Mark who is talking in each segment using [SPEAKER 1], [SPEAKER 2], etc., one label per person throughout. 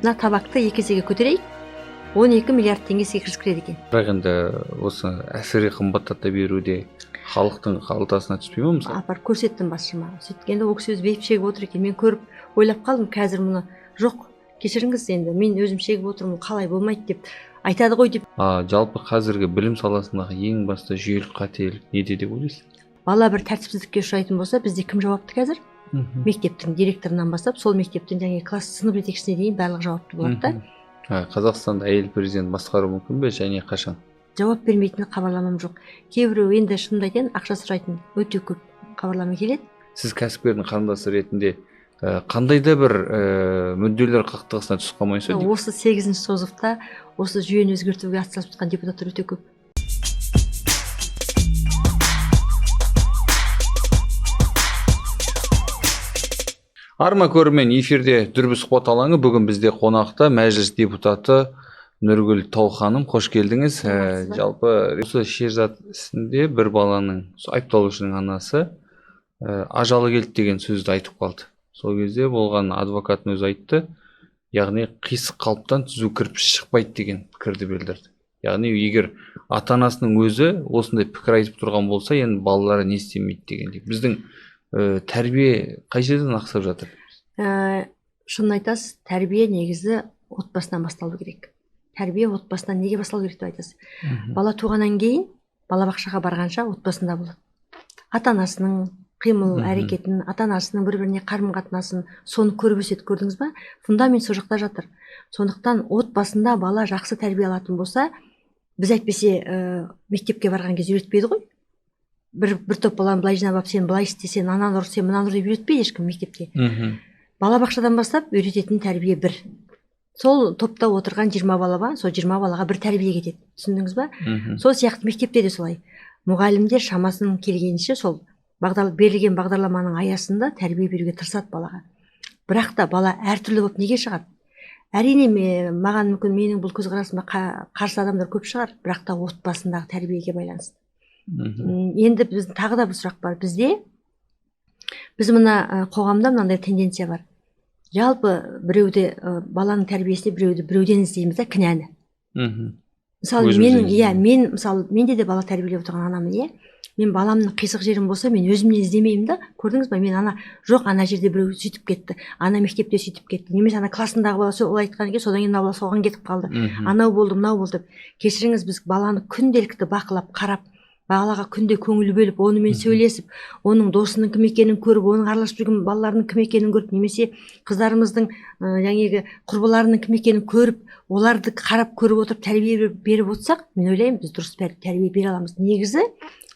[SPEAKER 1] мына табакты 2 есеге көтерейік, 12 миллиард теңгеге кіріскіреді екен.
[SPEAKER 2] Бірақ енді осы әсіре қымбаттата беруде халықтың қалтасына түспей ме мысалы?
[SPEAKER 1] Апар көрсеттім басшыма. Сөйткенде ол кісі өзі бейіп шегіп отыр екен. Мен көріп ойлап қалдым, қазір мұны жоқ, кешіріңіз енді, мен өзім шегіп отырмын, қалай болмайды деп айтады ғой деп.
[SPEAKER 2] Жалпы қазіргі білім саласындағы ең басты жүйелік қателік неде деп ойлайсыз?
[SPEAKER 1] Бала бір тәртіпсіздікке ұшырайтын болса, бізде кім жауапты қазір? Мектептің директорынан бастап, сол мектептің жаңағы класс сынып жетекшісіне дейін барлығы жауапты болады да.
[SPEAKER 2] Қазақстанда әйел президент басқару мүмкін бе және қашан?
[SPEAKER 1] Жауап бермейтін хабарламам жоқ. Кейбіреу енді шынымды айтайын, ақша сұрайтын өте көп хабарлама келеді.
[SPEAKER 2] Сіз кәсіпкердің қарындасы ретінде қандай да бір мүдделер қақтығысына түсіп қалмайсыз ба?
[SPEAKER 1] Осы 8-ші созықта осы жүйені өзгертуге атсалысып жатқан депутаттар өте көп.
[SPEAKER 2] Арма көрермен, эфирде дүрбі сұхбат алаңы. Бүгін бізде қонақта мәжіліс депутаты Нұргүл Тауқаным, қош келдіңіз. Жалпы осы Шерзат ісінде бір баланың, айыпталушының анасы ажалы келді деген сөзді айтып қалды. Сол кезде болған адвокаттың өзі айтты, яғни қисық қалыптан түзу кірпіш шықпайды деген пікірді білдірді. Яғни егер ата-анасының өзі осындай пікір айтып тұрған болса, енді балалары не істемейді дегендей. Біздің тәрбие қай жерден ақсап жатыр?
[SPEAKER 1] Шынын айтасыз, тәрбие негізі отбасынан басталу керек. Тәрбие отбасынан неге басталу керек деп айтасыз. Бала туғаннан кейін, балабақшаға барғанша отбасында болады. Ата-анасының қимыл әрекетін, ата-анасының бір-біріне қарым-қатынасын, соны көріп өседі, көрдіңіз ба? Фундамент сол жақта жатыр. Сондықтан отбасында бала жақсы тәрбие алатын болса, біз әйтпесе мектепке барған кезде үйретпейді ғой. Бір топ баланы былай жинап алып, сен былай істе, сен ананы ұр, сен мынаны ұр деп үйретпейді ешкім мектепте. Балабақшадан бастап үйрететін тәрбие бір. Сол топта отырған 20 бала ба, сол 20 балаға бір тәрбие кетеді. Түсіндіңіз ба? Сол сияқты мектепте де солай. Мұғалімдер шамасын келгенше сол берілген бағдарламаның аясында тәрбие беруге тырысады балаға. Бірақ та бала әртүрлі болып неге шығады? Әрине, маған мүмкін менің бұл көзқарасыма қарсы адамдар көп шығар, бірақ та отбасындағы тәрбиеге байланысты. Енді біздің тағы да бір сұрақ бар. Біз мына қоғамда мынандай тенденция бар. Жалпы біреуде баланың тәрбиесіне біреуден іздейміз да кінәні. Мысалы менде де бала тәрбиелеп отырған анамын, мен баламның қисық жерім болса, мен өзімнен іздемеймін да. Көрдіңіз ба, мен ана жерде біреу сөйтіп кетті, ана мектепте сөйтіп кетті, немесе ана классындағы бала олай айтқан екен, содан кейін мына бала соған кетіп қалды, анау болды, мынау болды. Кешіріңіз, біз баланы күнделікті бақылап, қарап, балаға күнде көңіл бөліп, онымен сөйлесіп, оның досының кім екенін көріп, оның араласып жүрген балаларының кім екенін көріп, немесе қыздарымыздың жаңағы құрбыларының кім екенін көріп, оларды қарап көріп отырып тәрбие беріп отырсақ, мен ойлаймын, біз дұрыс тәрбие бере аламыз. Негізі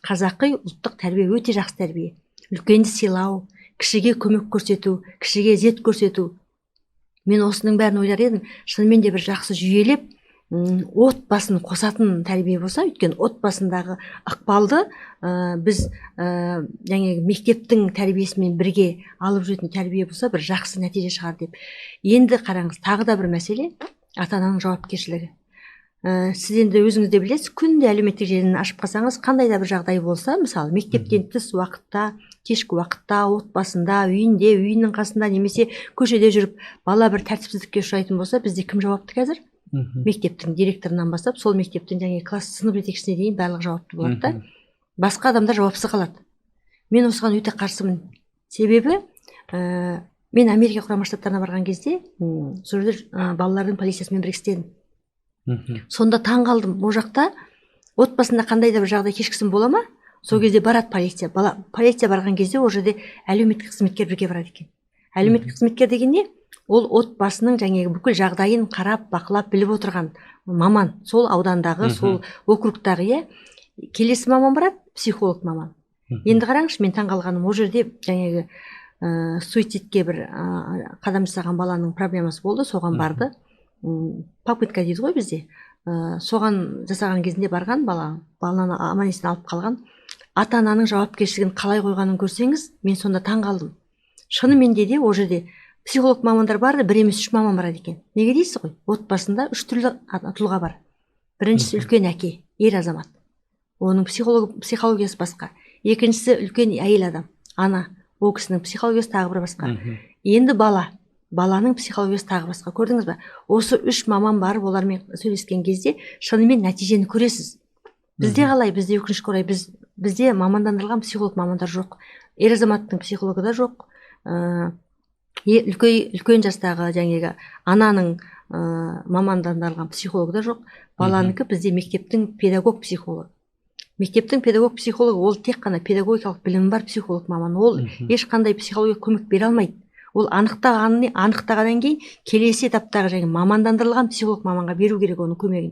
[SPEAKER 1] қазақи ұлттық тәрбие өте жақсы тәрбие. Үлкенді сыйлау, кішіге көмек көрсету, кішіге ізет көрсету. Мен осының бәрін ойлар едім, шынымен де бір жақсы жүйелеп, отбасын қосатын тәрбие болса, өйткені отбасындағы ықпалды біз жаңағы мектептің тәрбиесімен бірге алып жүретін тәрбие болса, бір жақсы нәтиже шығар деп. Енді қараңыз, тағы да бір мәселе, ата-ананың жауапкершілігі. Сіз енді өзіңіз де білесіз, күнде әлеуметтік желіні ашып қалсаңыз, қандай да бір жағдай болса, мысалы мектептен тыс уақытта, кешкі уақытта, отбасында, үйінде, үйінің қасында, немесе көшеде жүріп, бала бір тәртіпсіздікке ұшырайтын болса, бізде кім жауапты қазір? Мектептің директорынан бастап, сол мектептің жаңағы класс сынып жетекшісіне дейін барлығы жауапты болады да. Басқа адамдар жауапсыз қалады. Мен осыған өте қарсымын. Себебі мен Америка құрама штаттарына барған кезде сол жерде балалардың полициясымен бірге істедім. Сонда таң қалдым. Ол жақта отбасында қандай да бір жағдай кешкісін бола ма? Сол кезде барады полиция. Полиция барған кезде ол жерде әлеуметтік қызметкер бірге барады екен. Әлеуметтік қызметкер деген не? Ол отбасының жаңағы бүкіл жағдайын қарап, бақылап, біліп отырған маман. Сол аудандағы, сол округтағы, келесі маман барады, психолог маман. Енді қараңызшы, мен таң қалғаным, ол жерде жаңағы суицидке бір қадам жасаған баланың проблемасы болды, соған барды. Попытка дейді ғой бізде. Соған жасаған кезінде барған баланы аман-есен алып қалған. Ата-ананың жауапкершілігін қалай қойғанын көрсеңіз, мен сонда таң қалдым. Шынымен де ол жерде психолог мамандар бар, бір емес 3 маман барады екен. Неге дейсіз ғой? Отбасында 3 түрлі тұлға бар. Біріншісі үлкен әке, ер азамат. Оның психологиясы басқа. Екіншісі үлкен әйел адам, ана. Ол кісінің психологиясы тағы бір басқа. Енді бала. баланың психологиясы тағы басқа. Көрдіңіз ба? Осы 3 маман барып олармен сөйлескен кезде шынымен нәтижені көресіз. Бізде қалай? Бізде өкінішке орай бізде мамандандырылған психолог мамандар жоқ. Ер азаматтың психологы да жоқ. Үлкен жастағы жаңағы ананың мамандандырылған психологы да жоқ. Баланыкі бізде мектептің педагог психологы. Мектептің педагог психологы ол тек қана педагогикалық білімі бар психолог маман. Ол ешқандай психология көмек бере алмайды. Ол анықтағаннан кейін келесі этаптағы жаңағы мамандандырылған психолог маманға беру керек оның көмегін.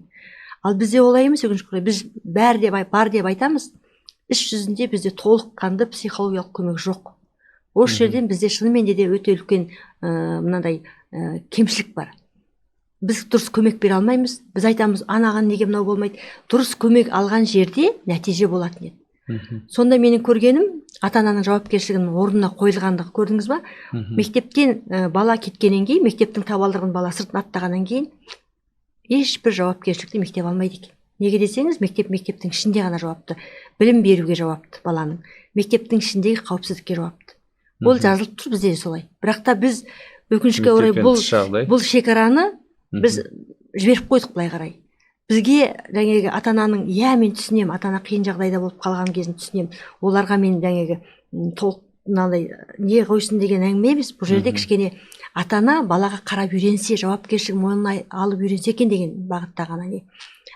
[SPEAKER 1] Ал бізде олай емес, өкінішке орай. Біз бар деп айтамыз. Іс жүзінде бізде толыққанды психологиялық көмек жоқ. Осы жерден бізде шынымен де өте үлкен мынандай кемшілік бар. Біз дұрыс көмек бере алмаймыз. Біз айтамыз, анаған неге мынау болмайды. Дұрыс көмек алған жерде нәтиже болатын еді. Сонда менің көргенім ата-ананың жауапкершілігінің орнына қойылғандығы, көрдіңіз ба? Мектептен бала кеткеннен кейін, мектептің табалдырығын бала сыртын аттағаннан кейін ешбір жауапкершілікті мектеп алмайды екен. Неге десеңіз, мектептің ішінде ғана жауапты. Білім беруге жауапты баланың. Мектептің ішіндегі қауіпсіздікке жауапты. Ол жазылып тұр бізде солай. Бірақ та біз өкінішке орай бұл шекараны біз жіберіп қойдық былай қарай. Бізге жаңағы ата-ананың, мен түсінем, ата-ана қиын жағдайда болып қалған кезін түсінем. Оларға мен жаңағы не қойсын деген әңгіме емес. Бұл жерде кішкене ата-ана балаға қарап үйренсе, жауапкершілігін мойнына алып үйренсе екен деген бағытта ғана не.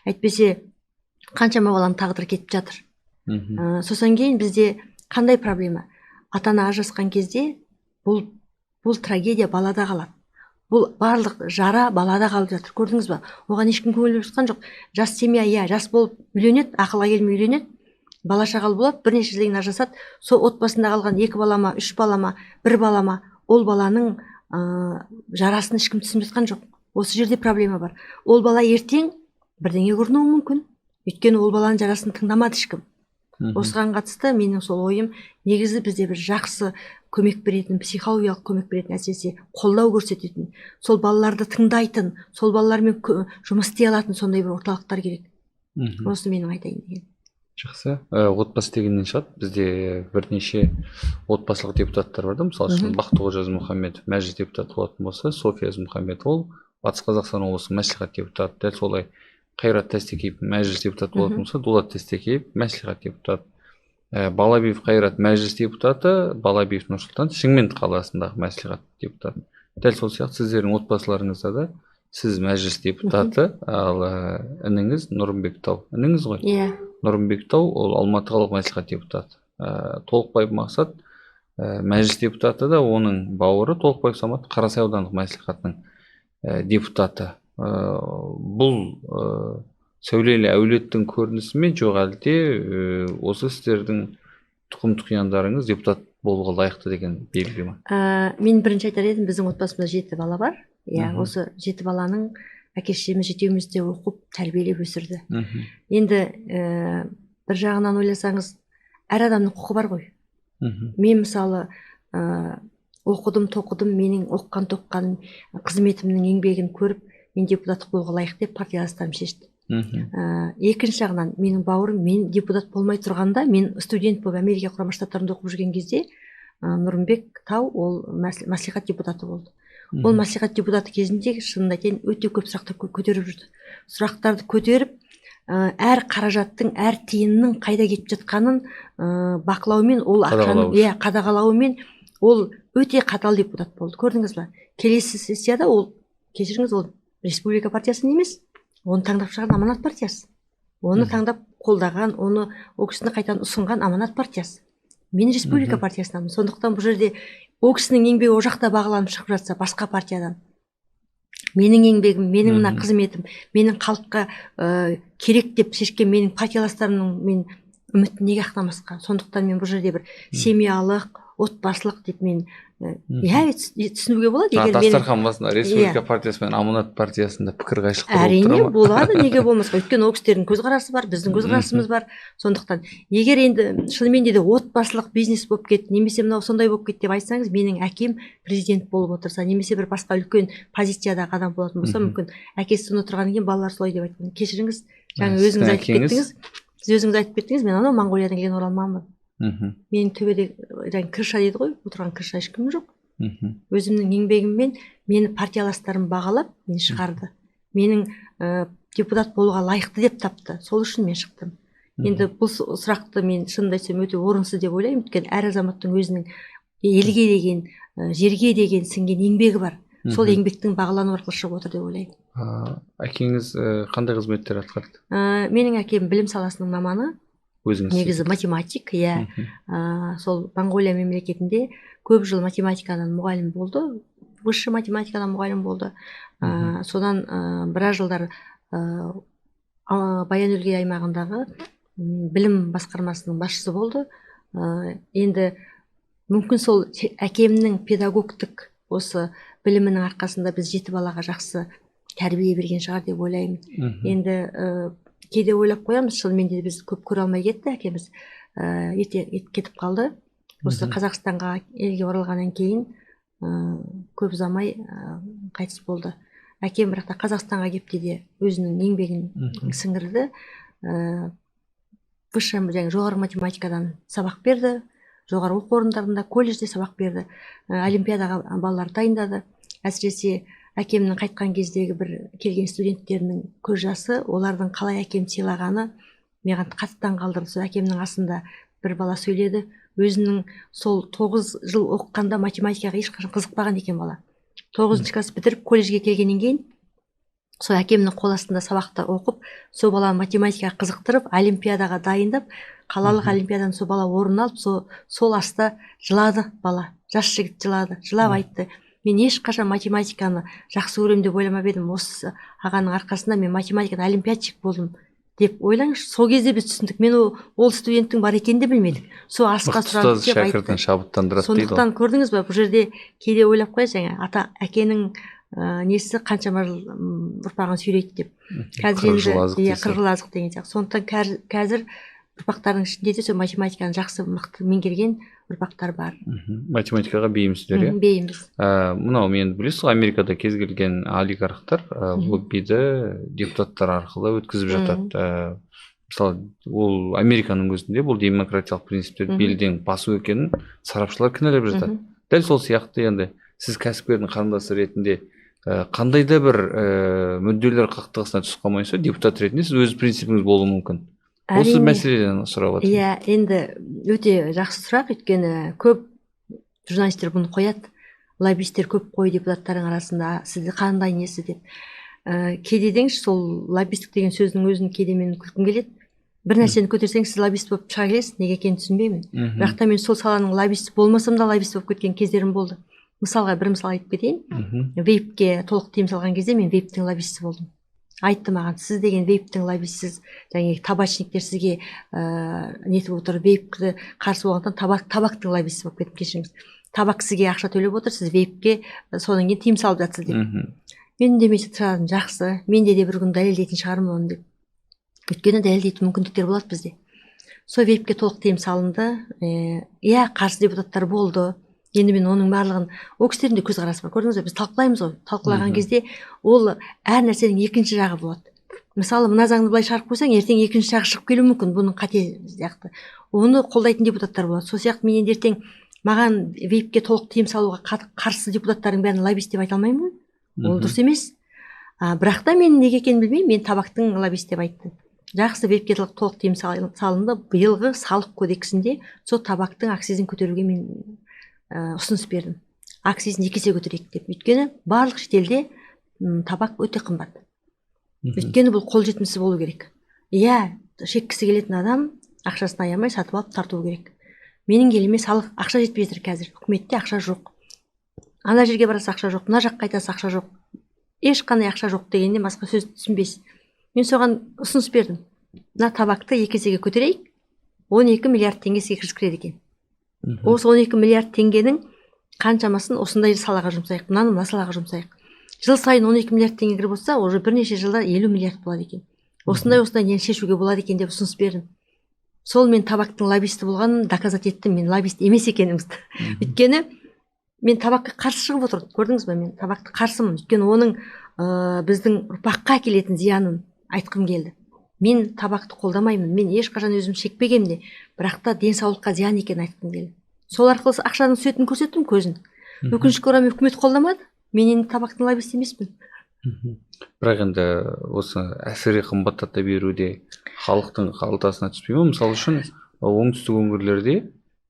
[SPEAKER 1] Әйтпесе қаншама баланың тағдыры кетіп жатыр. Сосын кейін бізде қандай проблема? Ата-ана ажырасқан кезде бұл трагедия балада қалады. Бұл барлық жара балада қалып жатыр. Көрдіңіз ба? Оған ешкім көңіл бөліп жатқан жоқ. Жас семья, жас болып үйленеді, ақылға келмей үйленеді, бала шағалы болады, бірнеше жылдан ажырасады. Сол отбасында қалған 2 балама, 3 балама, 1 балама, ол баланың жарасын ешкім түсініп жатқан жоқ. Осы жерде проблема бар. Ол бала ертең бірдеңе көрінуі мүмкін. Өйткені ол баланың жарасын тыңдамады ешкім. Осыған қатысты менің сол ойым, негізі бізде бір жақсы көмек беретін, психологиялық көмек беретін, әсіресе қолдау көрсететін, сол балаларды тыңдайтын, сол балалармен жұмыс істей алатын сондай бір орталықтар керек. Осы менің айтайын деген.
[SPEAKER 2] Жақсы. Отбасы дегеннен шығады. Бізде бірнеше отбасылық депутаттар бар да. Мысалы үшін Бақтықожа Ізмұхамбетов мәжіліс депутаты болатын болса, София Ізмұхамбетова ол Батыс Қазақстан облысы мәслихат депутаты. Дәл солай Қайрат Тастекеев мәжіліс депутаты болатын болса, Дулат Тастекеев мәслихат депутаты. Балабиев Қайрат мәжіліс депутаты, Балабиев Нұрсұлтан Шымкент қаласындағы мәслихат депутаты. Дәл сол сияқты сіздердің отбасыларыңызда да сіз мәжіліс депутаты, ал ініңіз Нұрымбек Тау. Ініңіз ғой?
[SPEAKER 1] Иә.
[SPEAKER 2] Нұрымбек Тау ол Алматы қалалық мәслихат депутаты. Толықбаев Мақсат мәжіліс депутаты да, оның бауыры Толықбаев Самат Қарасай аудандық мәслихатының депутаты. Бұл сәулелі әулеттің көрінісі ме, жоқ әлде осы сіздердің тұқым тұқияндарыңыз депутат болуға лайықты деген белгі ме?
[SPEAKER 1] Мен бірінші айтар едім, біздің отбасымызда 7 бала бар. Осы 7 баланың әке-шешеміз жетеуміз де оқып, тәрбиелеп өсірді. Енді бір жағынан ойласаңыз, әр адамның құқы бар ғой. Мен мысалы оқыдым, тоқыдым, менің оқыған-тоққаным, қызметімнің еңбегін көріп, мен депутаттық болуға лайық деп партияластарым шешті. Екінші жағынан менің бауырым, мен депутат болмай тұрғанда, мен студент болып Америка құрама штаттарында оқып жүрген кезде Нұрымбек Тау ол мәслихат депутаты болды. Ол мәслихат депутаты кезінде шынын айтайын өте көп сұрақтар көтеріп жүрді. Сұрақтарды көтеріп, әр қаражаттың, әр тиынның қайда кетіп жатқанын бақылаумен, ол ақшаның қадағалаумен ол өте қатал депутат болды. Көрдіңіз ба? Келесі сессияда ол, кешіріңіз, ол республика партиясын емес, оны таңдап шығарған аманат партиясы. Оны таңдап қолдаған, оны ол кісіні қайтадан ұсынған аманат партиясы. Мен республика партиясынамын. Сондықтан бұл жерде ол кісінің еңбегі ол жақта бағаланып шығып жатса, басқа партиядан менің еңбегім, менің мына қызметім, менің халыққа керек деп шешкен менің партияластарымның мен үмітін неге ақтамасқа? Сондықтан мен бұл жерде бір семьялық, отбасылық деп мен түсінуге болады.
[SPEAKER 2] Дастархан басында республика партиясы мен аманат партиясында пікір қайшылық болып тұра ма?
[SPEAKER 1] Әрине болады, неге болмасқа? Өйткені ол кісілердің көзқарасы бар, біздің көзқарасымыз бар. Сондықтан егер енді шынымен де отбасылық бизнес болып кетті, немесе мынау сондай болып кетті деп айтсаңыз, менің әкем президент болып отырса, немесе бір басқа үлкен позициядағы адам болатын болса, мүмкін әкесі сонда тұрғаннан кейін балалар солай деп айтқан. Кешіріңіз, жаңа өзіңіз айтып кеттіңіз. Сіз өзіңіз айтып кеттіңіз, мен анау Моңғолиядан келген оралманмын. Менің төбеде крыша дейді ғой, отырған крыша ешкім жоқ. өзімнің еңбегіммен мені партияластарым бағалап мені шығарды. Менің депутат болуға лайықты деп тапты. Сол үшін мен шықтым. Енді бұл сұрақты мен шынымды айтсам өте орынсыз деп ойлаймын. Өйткені әр азаматтың өзінің елге деген, жерге деген сіңген еңбегі бар. Сол еңбектің бағалану арқылы шығып отыр деп ойлаймын.
[SPEAKER 2] Әкеңіз қандай қызметтер атқарды?
[SPEAKER 1] Менің әкем білім саласының маманы.
[SPEAKER 2] Өзіңіз
[SPEAKER 1] негізі математик, иә. Сол Монғолия мемлекетінде көп жыл математикадан мұғалім болды. Высший математикадан мұғалім болды. Содан біраз жылдар Баян-Өлгей аймағындағы білім басқармасының басшысы болды. Енді мүмкін сол әкемнің педагогтық осы білімінің арқасында біз 7 балаға жақсы тәрбие берген шығар деп ойлаймын. Енді кейде ойлап қоямыз, шынымен де біз көп көре алмай кетті әкеміз. Ерте кетіп қалды. Осы Қазақстанға елге оралғаннан кейін көп ұзамай қайтыс болды. Әкем бірақта Қазақстанға кепте де өзінің еңбегін сіңірді. Жоғары математикадан сабақ берді. Жоғары оқу орындарында, колледжде сабақ берді. Олимпиадаға балалар дайындады. Әсіресе әкемнің қайтқан кездегі бір келген студенттерінің көз жасы, олардың қалай әкем сыйлағаны маған қатты таң қалдырды. Сол әкемнің асында бір бала сөйледі. Өзінің сол 9 жыл оқығанда математикаға ешқашан қызықпаған екен бала. 9-шы класс бітіріп колледжге келгеннен кейін сол әкемнің қол астында сабақта оқып, сол баланы математикаға қызықтырып, олимпиадаға дайындап, қалалық олимпиададан сол бала орын алып, сол аста жылады бала. Жас жігіт жылады, жылап айтты: мен ешқашан математиканы жақсы көрем деп ойламап едім. Осы ағаның арқасында мен математикадан олимпиадчик болдым деп ойлаңызшы. Сол кезде біз түсіндік. Мен ол студенттің бар екенін де білмедік. Сол асқа сұрадық деп айтты.
[SPEAKER 2] Шәкіртін шабыттандырады дейді.
[SPEAKER 1] Сондықтан көрдіңіз ба, бұл жерде кейде ойлап қоясыз, жаңа әкенің несі қаншама жыл ұрпағын сүйрейді деп. Қазір енді қырғылазық деген сияқты. Сондықтан қазір ұрпақтардың ішінде де сол математиканы жақсы мықты меңгерген ұрпақтар бар.
[SPEAKER 2] Математикаға бейімсіздер, иә?
[SPEAKER 1] Бейімбіз.
[SPEAKER 2] Мынау мен білесіз, Америкада кез келген олигархтар лоббиді депутаттар арқылы өткізіп жатады. Мысалы, ол Американың өзінде бұл демократиялық принциптерді белден басу екенін сарапшылар кінәлап жатады. Дәл сол сияқты енді сіз кәсіпкердің қарындасы ретінде қандай да бір мүдделер қақтығысына түсіп қалмайсыз, депутат ретінде сіз өз принципіңіз болуы мүмкін. Осы мәселеден сұрап жатырмын.
[SPEAKER 1] Иә, енді өте жақсы сұрақ, өйткені көп журналистер бұны қояды. Лоббисттер көп қой депутаттардың арасында, сізді қандай несі деп. Кейде деңізші, сол лоббисттік деген сөздің өзін кейде мен күлкім келеді. Бір нәрсені көтерсең, сіз лоббист болып шыға келесіз, неге екенін түсінбеймін. Бірақ та мен сол саланың лоббисті болмасам да лоббист болып кеткен кездерім болды. Мысалға бір мысал айтып кетейін. Вейпке толық тыйым салған кезде мен вейптің лоббисті болдым. Айтты маған: сіз деген вейптің лоббисісіз, және табачниктер сізге нетіп отыр, вейпті қарсы болғандықтан табактың лоббисі болып кетіп, кешіріңіз. Табак сізге ақша төлеп отыр, сіз вейпке содан кейін тыйым салып жатсыз деп. Мен демесе тұрадым: жақсы, менде де бір күн дәлелдейтін шығармын оны деп. Өйткені дәлелдейтін мүмкіндіктер болады бізде. Сол вейпке толық тыйым салынды. Иә, қарсы депутаттар болды. Енді мен оның барлығын, ол кісілердің де көзқарасы бар. Көрдіңіз бе, біз талқылаймыз ғой. Талқылаған кезде ол әр нәрсенің екінші жағы болады. Мысалы, мына заңды былай шығарып қойсаң, ертең екінші жағы шығып келуі мүмкін, бұның қате сияқты. Оны қолдайтын депутаттар болады. Сол сияқты мен енді ертең маған вейпке толық тыйым салуға қарсы депутаттардың бәрін лоббист деп айта алмаймын ғой. Ол дұрыс емес. Бірақ та мен неге екенін білмеймін, мен табактың лоббист деп айттым. Жақсы, вейпке толық тыйым салынды. Биылғы салық кодексінде сол табактың акцизін көтеруге мен ұсыныс бердім. Акцизін 2 есе көтерейік деп. Өйткені барлық шетелде табак өте қымбат. Өйткені бұл қолжетімсіз болу керек. Иә, шеккісі келетін адам ақшасын аямай сатып алып тарту керек. Менің еліме салық ақша жетпей жатыр қазір. Үкіметте ақша жоқ. Ана жерге барасы ақша жоқ, мына жаққа қайтасы ақша жоқ. Ешқандай ақша жоқ дегенде басқа сөз түсінбейсіз. Мен соған ұсыныс бердім. Мына табакты 2 есеге көтерейік. 12 миллиард теңгеге кіреді екен. Осы 12 миллиард теңгенің қаншамасын осындай салаға жұмсайық, мына салаға жұмсайық. Жыл сайын 12 миллиард теңге кіріп отырса, уже бірнеше жылда 50 миллиард болады екен. Осындай нені шешуге болады екен деп ұсыныс бердім. Сол мен табактың лоббисті болғанын доказать еттім, мен лоббист емес екенімізді. Өйткені мен табакқа қарсы шығып отырдым. Көрдіңіз бе, мен табакты қарсымын. Өйткені оның біздің ұрпаққа келетін зиянын айтқым келді. Мен табакты қолдамаймын. Мен ешқашан өзім шекпегем де, бірақ та денсаулыққа зиян екенін айтқым келді. Сол арқылы ақшаның түсетінін көрсеттім көзін. өкінішке орай үкімет қолдамады, мен енді табақтың лоббисі емеспін.
[SPEAKER 2] Бірақ енді осы әсіре қымбаттата беруде халықтың қалтасына түспей ме? Мысалы үшін оңтүстік өңірлерде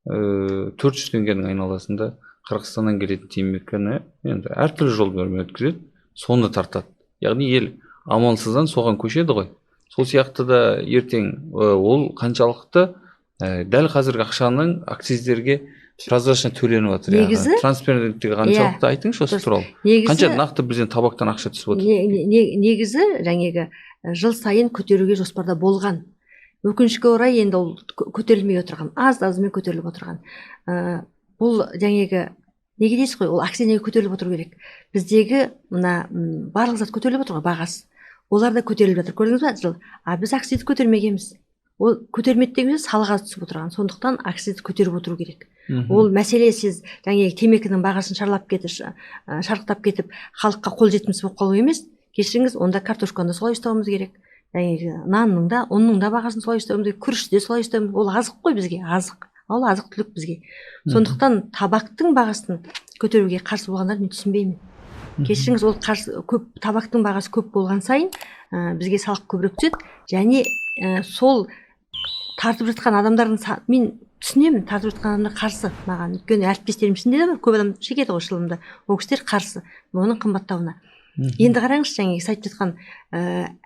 [SPEAKER 2] 400 теңгенің айналасында Қырғызстаннан келетін темекіні енді әртүрлі жолдармен өткізеді, соны тартады. Яғни ел амалсыздан соған көшеді ғой. Сол сияқты да ертең ол қаншалықты дәл қазіргі ақшаның акциздерге прозрачно төленіп жатыр.
[SPEAKER 1] Негізі
[SPEAKER 2] трансparенттігі қаншалықты айтыңызшы осы туралы. Қанша нақты бізден табақтан ақша түсіп отыр?
[SPEAKER 1] Негізі жаңегі жыл сайын көтеруге жоспарда болған. Өкінішке орай енді ол көтерілмей отырған, аз-азымен көтеріліп отырған. Бұл жаңегі неге дейсіз ғой, ол акция неге көтеріліп отыру керек? Біздегі мына барлық зат көтеріліп отыр ғой, бағасы. Олар да көтеріліп жатыр. Көрдіңіз ба жыл? Біз акцияны көтермегенбіз. Ол көтермеді деген салға түсіп отырған. Сондықтан акцияны көтеріп отыру керек. Ол мәселе сіз жаңағы темекінің бағасын шарықтап кетіп, халыққа қолжетімсіз болып қалу емес. Кешіріңіз, онда картошканы солай ұстауымыз керек. Нанның да, ұнның да бағасын солай ұстауымыз керек. Күрішті де солай ұстауымыз. Ол азық қой бізге, азық. Ол азық түлік бізге. Сондықтан табақтың бағасын көтеруге қарсы болғандар мен түсінбеймін. Кешіріңіз, ол табақтың бағасы көп болған сайын бізге салық көбірек түседі, және сол тартып жатқан адамдардың мен түсінемін, тартып жатқан адамдар қарсы маған. Өйткені әріптестерім ішінде де бар, көп адам шегеді ғой шылымды. Ол кісілер қарсы оның қымбаттауына. Енді қараңызшы, жаңағы айтып жатқан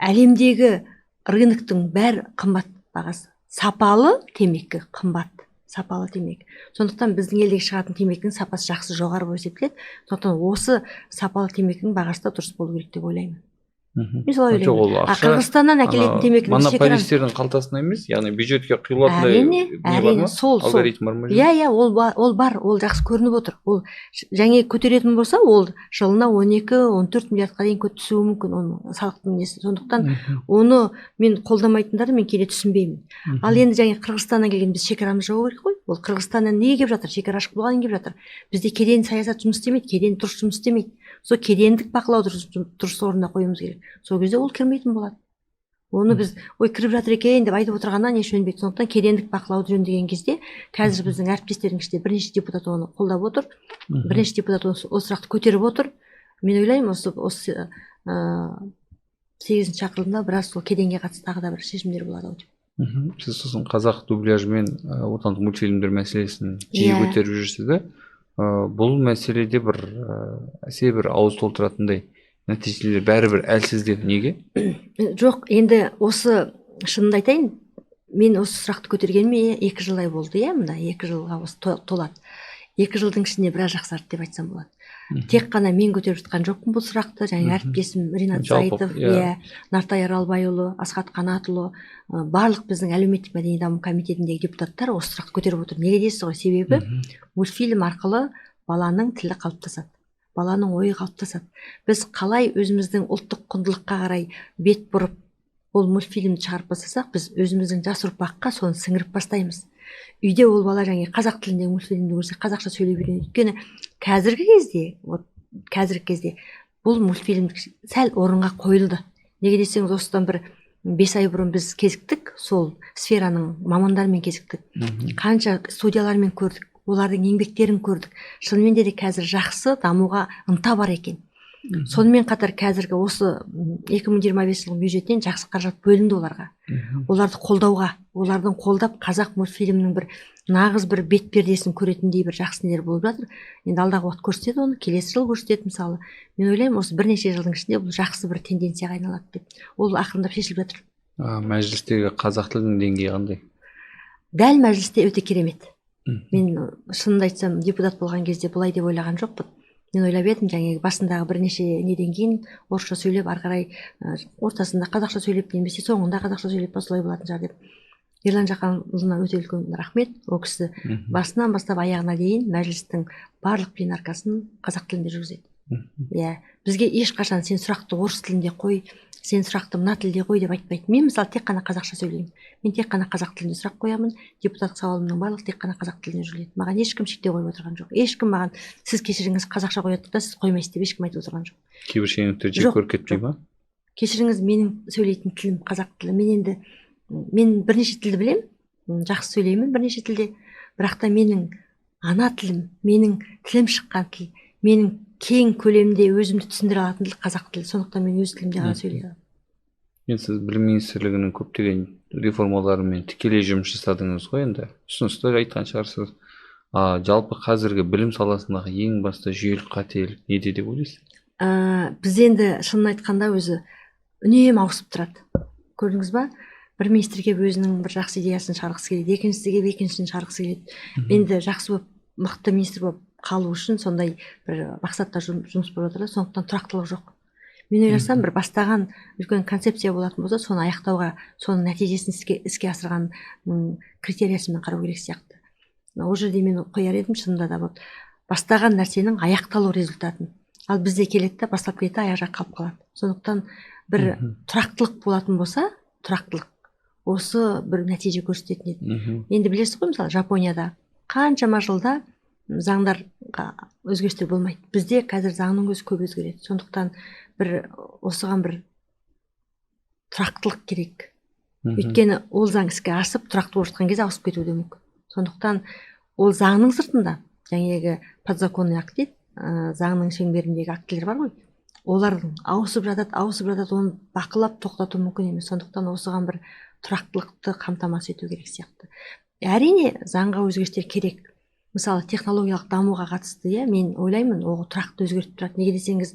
[SPEAKER 1] әлемдегі рыноктың бәрі қымбат бағасы. Сапалы темекі қымбат. Сапалы темекі. Сондықтан біздің елдегі шығатын темекінің сапасы жақсы, жоғары болып есептеледі. Сондықтан осы сапалы темекінің бағасы да дұрыс болу керек деп ойлаймын. Мен солай ойлаймын. Қырғызстаннан әкелетін темекінің
[SPEAKER 2] монополистердің қалтасына емес, яғни бюджетке құйылатындай
[SPEAKER 1] әрине, сол
[SPEAKER 2] алгоритм бар ма?
[SPEAKER 1] Иә, ол бар, ол жақсы көрініп отыр. Ол жаңа көтеретін болса, ол жылына 12-14 миллиардқа дейін түсуі мүмкін оның салықтың несі. Сондықтан оны мен қолдамайтындарды мен кейде түсінбеймін. Ал енді жаңа Қырғызстаннан келген біз шекарамызды жабу керек қой. Ол Қырғызстаннан неге келіп жатыр? Шекара ашық болғаннан келіп жатыр. Бізде кеден саясат жұмыс істемейді, кеден дұрыс жұмыс істемейді. Сол кедендік бақылауды дұрыс орнына қоюымыз керек. Сол кезде ол кірмейтін болады. Оны біз кіріп жатыр екен деп айтып отырғаннан еш өнбейді. Сондықтан кедендік бақылауды жөндеген кезде қазір біздің әріптестердің ішінде бірнеше депутат оны қолдап отыр. Бірнеше депутат осы сұрақты көтеріп отыр. Мен ойлаймын, осы 8-ші шақырылымда біраз сол кеденге қатысты тағы да бір шешімдер болады ау деп.
[SPEAKER 2] Сіз сосын қазақ дубляжы мен отандық мультфильмдер мәселесін жиі көтеріп жүрсіз да. Бұл мәселеде бір ауыз толтыратындай нәтижелер бәрібір әлсіздеу. Неге?
[SPEAKER 1] Жоқ, енді осы шынымды айтайын, мен осы сұрақты көтергеніме 2 жылдай болды, мында 2 жылға осы толады. 2 жылдың ішінде біраз жақсарды деп айтсам болады. Тек қана мен көтеріп жатқан жоқпын бұл сұрақты, жаңа әріптесім Ринат Зайытов, Нартай Аралбайұлы, Асхат Қанатұлы, барлық біздің әлеуметтік мәдени даму комитетіндегі депутаттар осы сұрақты көтеріп отыр. Неге дейсіз ғой? Себебі мультфильм арқылы баланың тілі қалыптасады, баланың ойы қалыптасады. Біз қалай өзіміздің ұлттық құндылыққа қарай бет бұрып ол мультфильмді шығарып бастасақ, біз өзіміздің жас ұрпаққа соны сіңіріп бастаймыз. Үйде ол бала жаңа қазақ тілінде мультфильмді көрсе, қазақша сөйлей береді. Өйткені қазіргі кезде бұл мультфильм сәл орынға қойылды. Неге десеңіз, осыдан бір 5 ай бұрын біз кезіктік, сол сфераның мамандарымен кезіктік. Қанша студиялармен көрдік, олардың еңбектерін көрдік. Шынымен де қазір жақсы дамуға ынта бар екен. Сонымен қатар қазіргі осы 2025 жылғы бюджеттен жақсы қаражат бөлінді оларға. Оларды қолдауға, олардың қолдап қазақ мультфильмінің бір нағыз бір бет пердесін көретіндей бір жақсы нелер болып жатыр. Енді алдағы уақыт көрсетеді оны, келесі жыл көрсетеді мысалы. Мен ойлаймын, осы бірнеше жылдың ішінде бұл жақсы бір тенденцияға айналады деп. Ол ақырындап шешіліп жатыр.
[SPEAKER 2] Мәжілістегі қазақ тілінің деңгейі қандай?
[SPEAKER 1] Дәл мәжілісте өте керемет. Мен шынымды айтсам, депутат болған кезде бұлай деп ойлаған жоқпын. Мен ойлап едім, жаңағы басындағы бірнеше неден кейін орысша сөйлеп, ары қарай ортасында қазақша сөйлеп, немесе соңында қазақша сөйлеп солай болатын шығар деп. Ерлан Жақанұлына өте үлкен рахмет. Ол кісі басынан бастап аяғына дейін мәжілістің барлық пленаркасын қазақ тілінде жүргізеді. Бізге ешқашан сен сұрақты орыс тілінде қой, сен сұрақты мына тілде қой деп айтпайды. Мен мысалы тек қана қазақша сөйлеймін. Мен тек қана қазақ тілінде сұрақ қоямын. Депутаттық сауалымның барлығы тек қана қазақ тілінде жүргізіледі. Маған ешкім шектеу қойып отырған жоқ. Ешкім маған сіз кешіріңіз қазақша қояды да сіз қоймайсыз деп ешкім айтып отырған жоқ.
[SPEAKER 2] Кейбір шенеуніктер жек көріп кетпей ма?
[SPEAKER 1] Кешіріңіз, менің сөйлейтін тілім қазақ тілі. Мен бірнеше тілді білемін, жақсы сөйлеймін бірнеше тілде. Бірақ та менің ана тілім, менің тілім шыққан тіл, менің кең көлемде өзімді түсіндіре алатын тіл қазақ тілі. Сондықтан мен өз тілімде ғана сөйлей аламын.
[SPEAKER 2] Енді сіз білім министрлігінің көптеген реформаларымен тікелей жұмыс жасадыңыз ғой, енді ұсыныстар айтқан шығарсыз. Жалпы қазіргі білім саласындағы ең басты жүйелік қателік неде деп ойлайсыз?
[SPEAKER 1] Біз енді шынын айтқанда өзі үнемі ауысып тұрады. Көрдіңіз ба? Бір министр келіп өзінің бір жақсы идеясын шығарғысы келеді, екіншісі келіп екіншісін шығарғысы келеді. Енді жақсы болып, мықты министр болып қалу үшін сондай бір мақсатта жұмыс болып жатыр. Сондықтан тұрақтылық жоқ. Мен ойласам, бір бастаған үлкен концепция болатын болса, соны аяқтауға, соның нәтижесін іске асырған критериясымен қарау керек сияқты. Ол жерде мен қояр едім, шынында да болды. Бастаған нәрсенің аяқталу результатын. Ал бізде келеді да бастап кетті, аяқ жақ қалып қалады. Сондықтан бір тұрақтылық болатын болса, тұрақтылық осы бір нәтиже көрсететін еді. Енді білесіз ғой, мысалы Жапонияда қаншама жылда заңдарға өзгерістер болмайды. Бізде қазір заңның өзі көп өзгереді. Сондықтан бір осыған бір тұрақтылық керек. Өйткені ол заң іске асып тұрақты болып жатқан кезде ауысып кетуі де мүмкін. Сондықтан ол заңның сыртында, жаңағы подзаконный акт дейді, заңның шеңберіндегі актілер бар ғой. Олардың ауысып жатады, оны бақылап тоқтату мүмкін емес. Сондықтан осыған бір тұрақтылықты қамтамасыз ету керек сияқты. Әрине, заңға өзгерістер керек. Мысалы, технологиялық дамуға қатысты, мен ойлаймын, ол тұрақты өзгеріп тұрады. Неге десеңіз,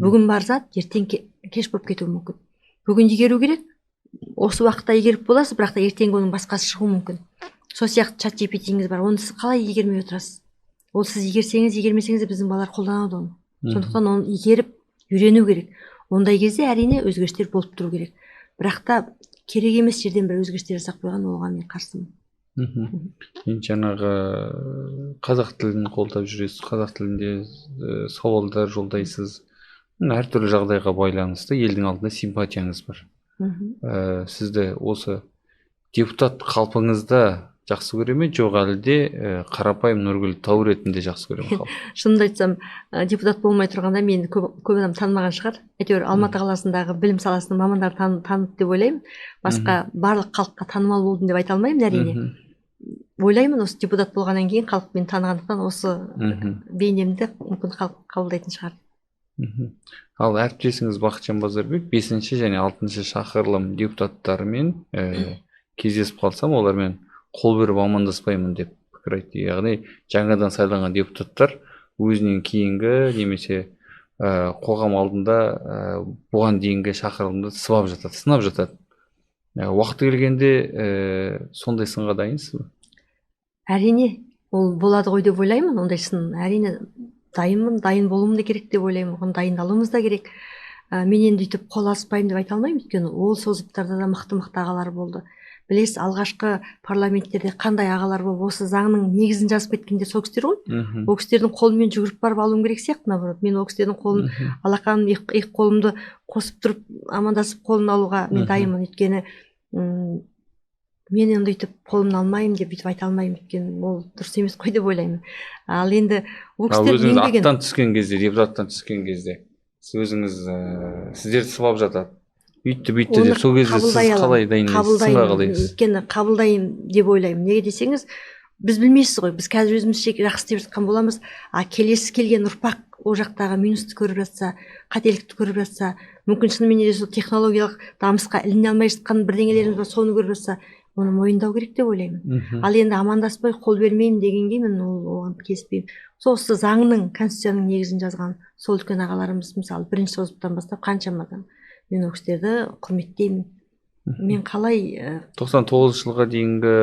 [SPEAKER 1] бүгін бар зат, ертең кеш болып кетуі мүмкін. Бүгін игеру керек, осы уақытта игеріп боласыз, бірақ та ертеңгі оның басқасы шығуы мүмкін. Сол сияқты чат GPT-ңіз бар, оны сіз қалай игермей отырасыз? Ол сіз игерсеңіз, игермесеңіз де біздің балалар қолданады оны. Сондықтан оны игеріп, үйрену керек. Ондай кезде әрине өзгерістер болып тұру керек. Бірақ та керек емес жерден бір өзгерістер жасап қойған, оған мен қарсымын.
[SPEAKER 2] Жаңағы қазақ тілін қолдап жүресіз, қазақ тілінде сауалдар жолдайсыз. Әртүрлі жағдайға байланысты елдің алдында симпатияңыз бар. Сізді осы депутат қалпыңызда жақсы көре ме, жоқ әлде қарапайым Нұргүл тау ретінде жақсы көре ме халық?
[SPEAKER 1] Шынымды айтсам, депутат болмай тұрғанда мені көп адам танымаған шығар. Әйтеуір Алматы қаласындағы білім саласының мамандары таныды деп ойлаймын. Басқа барлық халыққа танымал болдым деп айта алмаймын, әрине. Ойлаймын, осы депутат болғаннан кейін халық мені танығандықтан осы бейнемді мүмкін халық қабылдайтын шығар.
[SPEAKER 2] Ал әріптесіңіз Бақытжан Базарбек 5-ші және 6-ші шақырылым депутаттарымен кездесіп қалсам, олармен қол беріп амандаспаймын деп пікір айтты. Яғни жаңадан сайланған депутаттар өзінен кейінгі немесе қоғам алдында бұған дейінгі шақырылымды сынап жатады. Уақыты келгенде сондай сынға дайынсыз ба?
[SPEAKER 1] Әрине, ол болады ғой деп ойлаймын, ондай сын. Әрине дайынмын, дайын болуым да керек деп ойлаймын, оған дайындалуымыз да керек. Мен енді үйтіп қол алыспаймын деп айта алмаймын, өйткені ол созыптарда да мықты ағалар болды. Білесіз, алғашқы парламенттерде қандай ағалар болып, осы заңның негізін жазып кеткенде сол кісілер ғой. Ол кісілердің қолымен жүгіріп барып алуым керек сияқты, наоборот. Мен ол кісілердің қолын алақаным, иық қолымды қосып тұрып, амандасып қолын алуға мен дайынмын. Өйткені мен енді үйтіп қолымды алмаймын деп үйтіп айта алмаймын, өйткені ол дұрыс емес қой деп ойлаймын. Ал енді ол кісілер
[SPEAKER 2] өзіңіз аттан түскен кезде, депутаттан түскен кезде, өзіңіз сіздерді сыбап жатады. Үйтті деп, сол кезде сіз қалай дайындайсыз?
[SPEAKER 1] Өйткені қабылдаймын деп ойлаймын. Неге десеңіз, біз білмейсіз ғой, біз қазір өзімізше жақсы істеп жатқан боламыз, келесі келген ұрпақ ол жақтағы минусты көріп жатса, қателікті көріп жатса, мүмкін шынымен де сол технологиялық дамысқа іліне алмай жатқан бірдеңелеріміз бар, соны көріп жатса, оны мойындау керек деп ойлаймын. Ал енді амандаспай қол бермеймін дегенге мен оған келіспеймін. Осы заңның, конституцияның негізін жазған сол үлкен ағаларымыз, мысалы, 1-ші созыптан бастап қаншама адам, мен ол кісілерді құрметтеймін. Мен қалай
[SPEAKER 2] 99 жылға дейінгі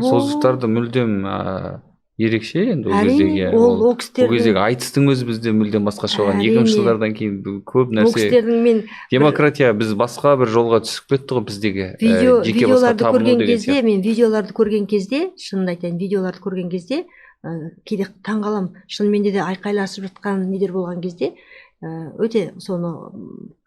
[SPEAKER 2] созыптарды мүлдем ерекше, енді ол кездегі айтыстың өзі бізде мүлдем басқаша болған. 2000 жылдардан кейін көп нәрсе, демократия біз басқа бір жолға түсіп кетті ғой, біздегі
[SPEAKER 1] видеоларды көрген кезде, мен видеоларды көрген кезде, шынымды айтайын, видеоларды көрген кезде кейде таңғалам, шынымен де айқайласып жатқан недер болған кезде өте соны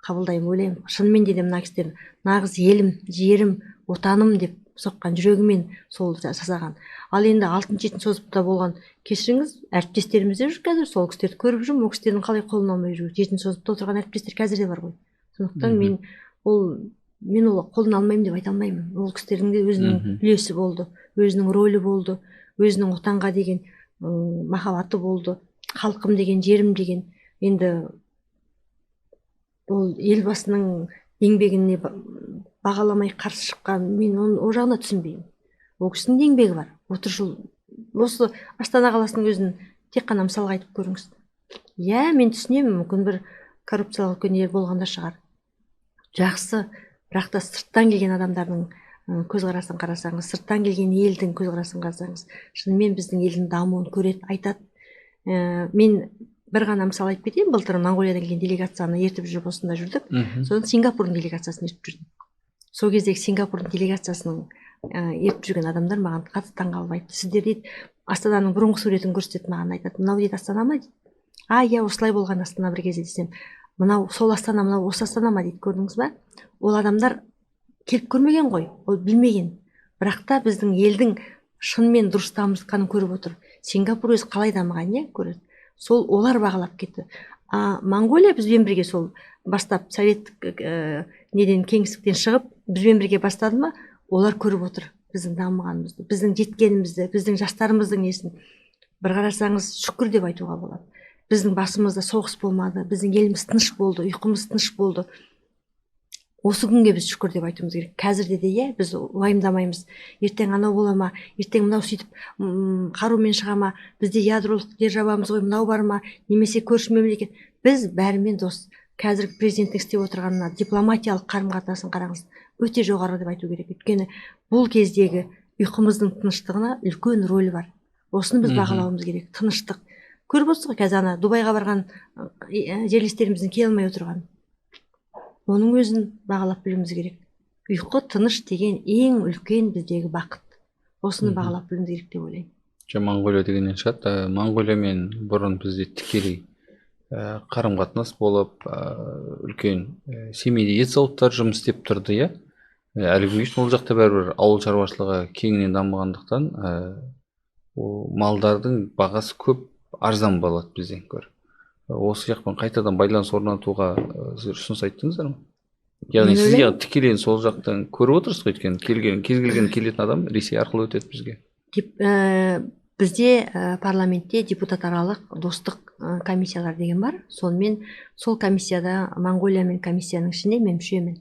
[SPEAKER 1] қабылдаймын, ойлаймын. Шынымен де мына кісілер нағыз елім, жерім, отаным деп соққан жүрегімен сол жасаған. Ал енді 6-7 созыпта болған, кешіріңіз, әріптестеріміз де жүр қазір, сол кісілерді көріп жүрмін, ол кісілердің қалай қолын алмай жүр. 7 созыпта отырған әріптестер қазір де бар ғой. Сондықтан мен ол қолын алмаймын деп айта алмаймын. Ол кісілердің де өзінің үлесі болды, өзінің рөлі болды, өзінің отанға деген махаббаты болды, халқым деген, жерім деген. Енді ол елбасының еңбегіне бағаламай қарсы шыққан, мен ол жағына түсінбеймін. Ол кісінің еңбегі бар. 30 жыл осы Астана қаласының өзін тек қана мысалға айтып көріңіз. Иә, мен түсінемін, мүмкін бір коррупциялық үлкен ел болғанда шығар. Жақсы, бірақ та сырттан келген адамдардың көзқарасын қарасаңыз, сырттан келген елдің көзқарасын қарасаңыз, шынымен біздің елдің дамуын көреді, айтады. Мен бір ғана мысал айтып кетейін. Былтыр Моңғолиядан келген делегацияны ертіп жүріп осында жүрдік. Содан Сингапурдың делегациясын ертіп жүрдім. Сол кездегі Сингапурдың делегациясының ертіп жүрген адамдар маған қатты таңғалып айтты. Сіздер дейді, Астананың бұрынғы суретін көрсетеді, маған айтады. Мынау дейді Астана ма дейді. Иә, осылай болған Астана бір кезде десем. Мынау сол Астана, мынау осы Астана ма дейді, көрдіңіз ба? Ол адамдар келіп көрмеген ғой, ол білмеген. Бірақ та біздің елдің шынымен дұрыс дамытқанын көріп отыр. Сингапур өзі қалай дамыған, не көреді. Сол олар бағалап кетті. Моңғолия бізбен бірге сол бастап советтік неден кеңістіктен шығып бізбен бірге бастады ма, олар көріп отыр біздің дамығанымызды, біздің жеткенімізді, біздің жастарымыздың несін. Бір қарасаңыз шүкір деп айтуға болады. Біздің басымызда соғыс болмады, біздің еліміз тыныш болды, ұйқымыз тыныш болды. Осы күнге біз шүкір деп айтуымыз керек. Қазірде де біз уайымдамаймыз. Ертең анау бола ма, ертең мынау сөйтіп қарумен шыға ма, бізде ядролық державамыз ғой, мынау бар ма, немесе көрші мемлекет. Біз бәрімен дос. Қазіргі президенттің істеп отырғанына дипломатиялық қарым-қатынасын қараңыз, өте жоғары деп айту керек. Өйткені бұл кездегі ұйқымыздың тыныштығына үлкен рөлі бар. Осыны біз бағалауымыз керек. Тыныштық. Көріп отырсыз ғой, қазір ана Дубайға барған жерлестеріміздің келе алмай отырған. Оның өзін бағалап білуіміз керек. Ұйқы, тыныш деген ең үлкен біздегі бақыт. Осыны бағалап білуіміз керек деп ойлаймын.
[SPEAKER 2] Моңғолия дегеннен шығады. Моңғолиямен бұрын бізде тікелей қарым-қатынас болып, үлкен семейде ет зауыттар жұмыс істеп тұрды, иә. Әлі күнге дейін ол жақта бәрібір ауыл шаруашылығы кеңінен дамығандықтан, малдардың бағасы көп арзан болады бізден гөрі. Осы жақпен қайтадан байланыс орнатуға ұсыныс айттыңыздар ма? Яғни сізге тікелей сол жақтан көріп отырсыз ғой, өйткені кез келген келетін адам Ресей арқылы өтеді бізге.
[SPEAKER 1] Бізде парламентте депутатаралық достық комиссиялар деген бар. Сонымен сол комиссияда Моңғолиямен комиссияның ішінде мен мүшемін.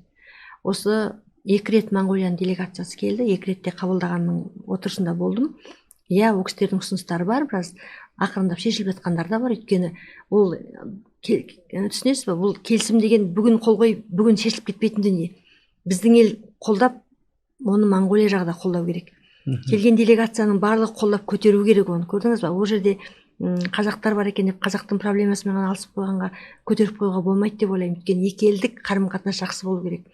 [SPEAKER 1] Осы 2 рет Моңғолияның делегациясы келді, 2 ретте қабылдағанның отырысында болдым. Иә, ол кісілердің ұсыныстары бар, біраз ақырындап шешіліп жатқандар да бар. Өйткені ол түсінесіз бе, бұл келісім деген бүгін қол қойып, бүгін шешіліп кетпейтін дүние. Біздің ел қолдап, оны Моңғолия жағы да қолдау керек. Келген делегацияның барлығы қолдап көтеру керек оны. Көрдіңіз ба? Ол жерде қазақтар бар екен деп қазақтың проблемасымен ғана алысып қойғанға, көтеріп қойға болмайды деп ойлаймын. Өйткені екі елдік қарым-қатынас жақсы болу керек.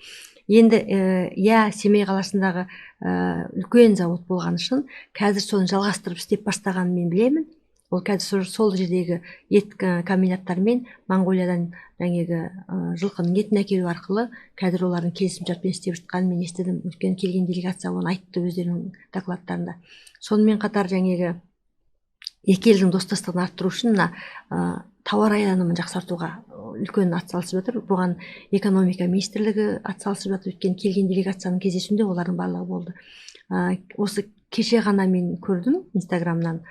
[SPEAKER 1] Енді Семей қаласындағы үлкен завод болғаны үшін қазір соны жалғастырып істеп бастағанын мен білемін. Ол қазір сол жердегі ет комбинаттарымен Моңғолиядан жылқының етін әкелу арқылы қазір олардың келісімшартпен істеп жатқанын мен естідім. Өйткені келген делегация оны айтты өздерінің докладтарында. Сонымен қатар екі елдің достастығын арттыру үшін тауар айналымын жақсартуға үлкен атсалысып жатыр. Бұған экономика министрлігі атсалысып жатыр. Өйткені келген делегацияның кездесуінде олардың барлығы болды. Осы кеше ғана мен көрдім Инстаграмнан.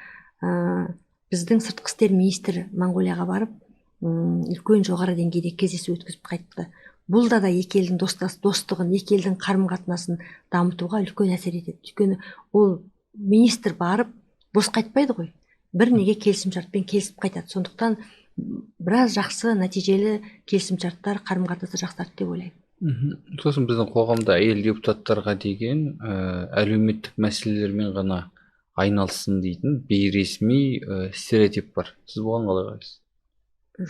[SPEAKER 1] Біздің сыртқы істер министрі Моңғолияға барып, үлкен жоғары деңгейде кездесу өткізіп қайтты. Бұл да екі елдің достығын, екі елдің қарым-қатынасын дамытуға үлкен әсер етеді. Өйткені ол министр барып бос қайтпайды ғой. Бір неге келісімшартпен келісіп қайтады. Сондықтан біраз жақсы нәтижелі келісімшарттар қарым-қатынасты жақсартады деп ойлаймын.
[SPEAKER 2] Сосын біздің қоғамда әйел депутаттарға деген әлеуметтік мәселелермен ғана айналсын дейтін бейресми стереотип бар. Сіз бұған қалай қарайсыз?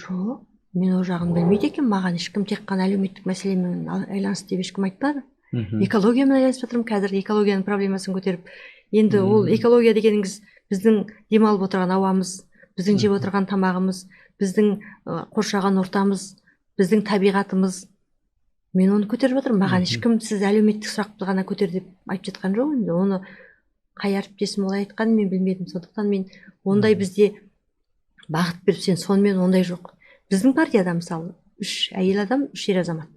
[SPEAKER 1] Жоқ, мен ол жағын білмейді екенмін. Маған ешкім тек қана әлеуметтік мәселемен айланысты деп ешкім айтпады. Экологиямен айланысып жатырмын, қазір экологияның проблемасын көтеріп. Енді ол экология дегеніңіз біздің демалып отырған ауамыз, біздің жеп отырған тамағымыз, біздің қоршаған ортамыз, біздің табиғатымыз. Мен оны көтеріп жатырмын. Маған ешкім сіз әлеуметтік сұрақты ғана көтер деп айтып жатқан жоқ. Енді оны қай әріптесім олай айтқанын мен білмедім. Сондықтан мен ондай бізде бағыт беріп сен сонымен ондай жоқ. Біздің партияда мысалы 3 әйел адам, 3 ер азамат.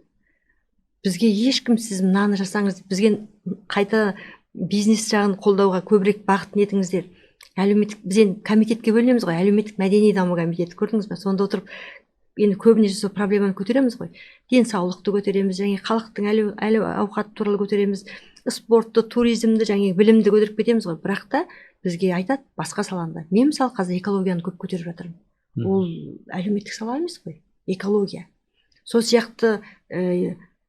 [SPEAKER 1] Бізге ешкім сіз мынаны жасаңыз, бізге қайта бизнес жағын қолдауға көбірек бағыт етіңіздер. әлеуметтік, біз енді комитетке бөлінеміз ғой, әлеуметтік мәдени даму комитеті, көрдіңіз бе? Сонда отырып енді көбінесе сол проблеманы көтереміз ғой. Денсаулықты көтереміз, және халықтың әл ауқаты туралы көтереміз, спортты, туризмді, және білімді көтеріп кетеміз ғой. Бірақ та бізге айтады басқа саланда. Мен мысалы қазір экологияны көп көтеріп жатырмын. Ол әлеуметтік сала емес қой, экология. Сол сияқты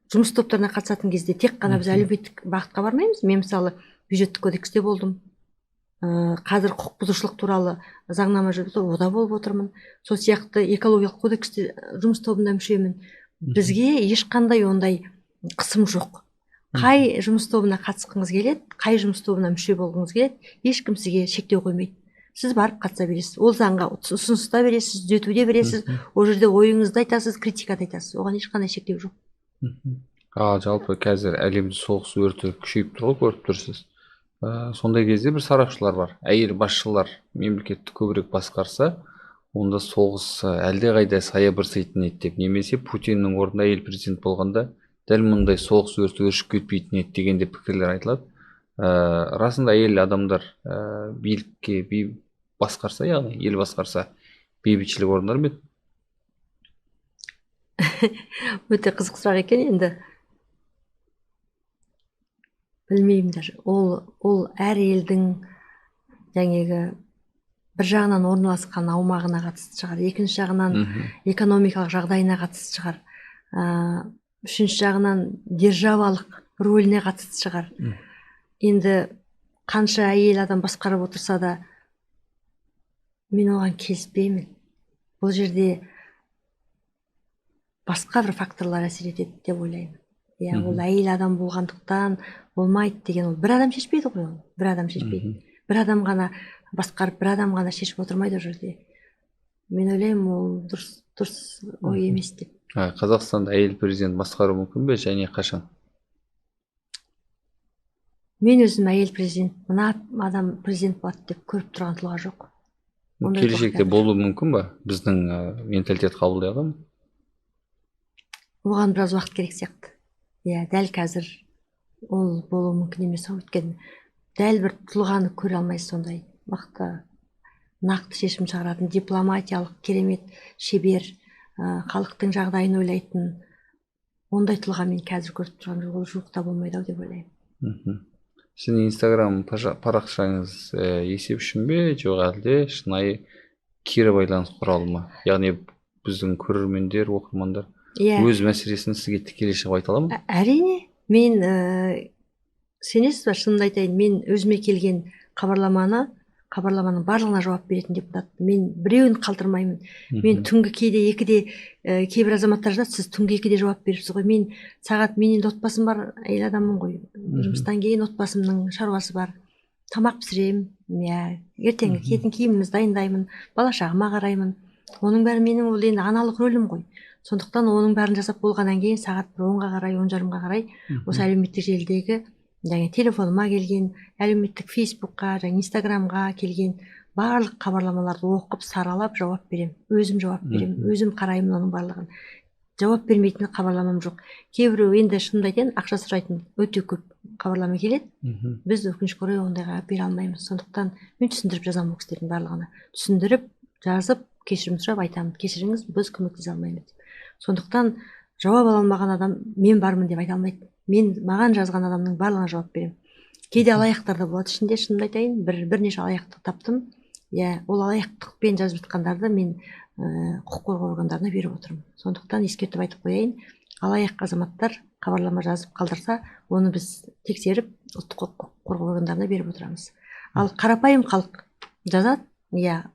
[SPEAKER 1] жұмыс топтарына қатысатын кезде тек қана біз әлеуметтік бағытқа бармаймыз. Мен мысалы бюджеттік кодексте болдым. Қазір құқық бұзушылық туралы заңнама жүргізіліп, ода болып отырмын. Сол сияқты экологиялық кодексте жұмыс тобында мүшемін. Бізге ешқандай ондай қысым жоқ. Қай жұмыс тобына қатысқыңыз келеді, қай жұмыс тобына мүше болғыңыз келеді, ешкім сізге шектеу қоймайды. Сіз барып қатыса бересіз. Ол заңға ұсыныс та бересіз, түзету де бересіз. Ол жерде ойыңызды айтасыз, критика да айтасыз. Оған ешқандай шектеу жоқ.
[SPEAKER 2] Жалпы қазір әлемде соғыс өрті күшейіп тұр ғой, көріп тұрсыз. Сондай кезде бір сарапшылар бар. Әйел басшылар мемлекетті көбірек басқарса, онда соғыс әлдеқайда саябырситын еді деп, немесе Путиннің орнында әйел президент болғанда дәл мұндай соғыс өрті өршіп кетпейтін еді деген де пікірлер айтылады. Расында әйел адамдар билікке басқарса, яғни ел басқарса, бейбітшілік орнар ма еді?
[SPEAKER 1] Өте қызық сұрақ екен енді. Білмеймін даже. Ол әр елдің жаңағы бір жағынан орналасқан аумағына қатысты шығар, екінші жағынан экономикалық жағдайына қатысты шығар, үшінші жағынан державалық рөліне қатысты шығар. Енді қанша әйел адам басқарып отырса да, мен оған келіспеймін. Бұл жерде басқа бір факторлар әсер етеді деп ойлаймын. Ол әйел адам болғандықтан болмайды деген, ол бір адам шешпейді ғой, ол бір адам шешпейді. Бір адам ғана басқарып, бір адам ғана шешіп отырмайды ол жерде. Мен ойлаймын, ол дұрыс ой емес деп.
[SPEAKER 2] Қазақстанда әйел президент басқару мүмкін бе, және қашан?
[SPEAKER 1] Мен өзім әйел президент, мына адам президент болады деп көріп тұрған тұлға жоқ.
[SPEAKER 2] Келешекте болуы мүмкін ба? Біздің менталитет қабылдай алады ма?
[SPEAKER 1] Оған біраз уақыт керек сияқты. Дәл қазір ол болуы мүмкін емес. Өйткені дәл бір тұлғаны көре алмайсыз, сондай нақты шешім шығаратын, дипломатиялық керемет шебер, халықтың жағдайын ойлайтын ондай тұлға мен қазір көріп тұрған жоқ. Ол жуықта болмайды деп ойлаймын.
[SPEAKER 2] Сіздің Инстаграм парақшаңыз есеп үшін бе, жоқ әлде шынайы кері байланыс құралы ма? Яғни біздің көрермендер, оқырмандар өз мәселесін сізге тікелей шығып айта ала ма?
[SPEAKER 1] Әрине. Мен сенесіз бе, шынымды айтайын, мен өзіме келген хабарламаның барлығына жауап беретін депутат. Мен біреуін қалдырмаймын. Мен түнгі кейде 2-де кейбір азаматтар жазады, сіз түнгі 2-де жауап беріпсіз ғой. Мен енді отбасым бар, әйел адаммын ғой. Жұмыстан кейін отбасымның шаруасы бар. Тамақ пісіремін, ертеңгі киетін киімімді дайындаймын, бала шағыма қараймын. Оның бәрі менің ол енді аналық рөлім ғой. Сондықтан оның бәрін жасап болғаннан кейін сағат 10-ға қарай, 10:30-ға қарай осы әлеуметтік желідегі телефоныма келген, әлеуметтік Фейсбукқа, Инстаграмға келген барлық хабарламаларды оқып, саралап жауап берем. Өзім жауап берем, өзім қараймын оның барлығын. Жауап бермейтін хабарламам жоқ. Кейбіреу енді шынымды айтайын, ақша сұрайтын өте көп хабарлама келеді. Біз өкінішке орай ондайға бере алмаймыз. Сондықтан мен түсіндіріп жазамын ол кісілердің барлығына. Түсіндіріп, жазып, кешірім сұрап айтамын. Кешіріңіз, біз көмектесе алмаймыз. Сондықтан жауап ала алмаған адам мен бармын деп айта алмайды. Мен маған жазған адамның барлығына жауап берем. Кейде алаяқтар да болады ішінде, шынымды айтайын, бірнеше алаяқтық таптым. Ол алаяқтықпен жазып жатқандарды мен құқық қорғау органдарына беріп отырмын. Сондықтан ескертіп айтып қояйын, алаяқ азаматтар хабарлама жазып қалдырса, оны біз тексеріп, ұлттық құқық қорғау органдарына беріп отырамыз. Ал қарапайым халық жазады,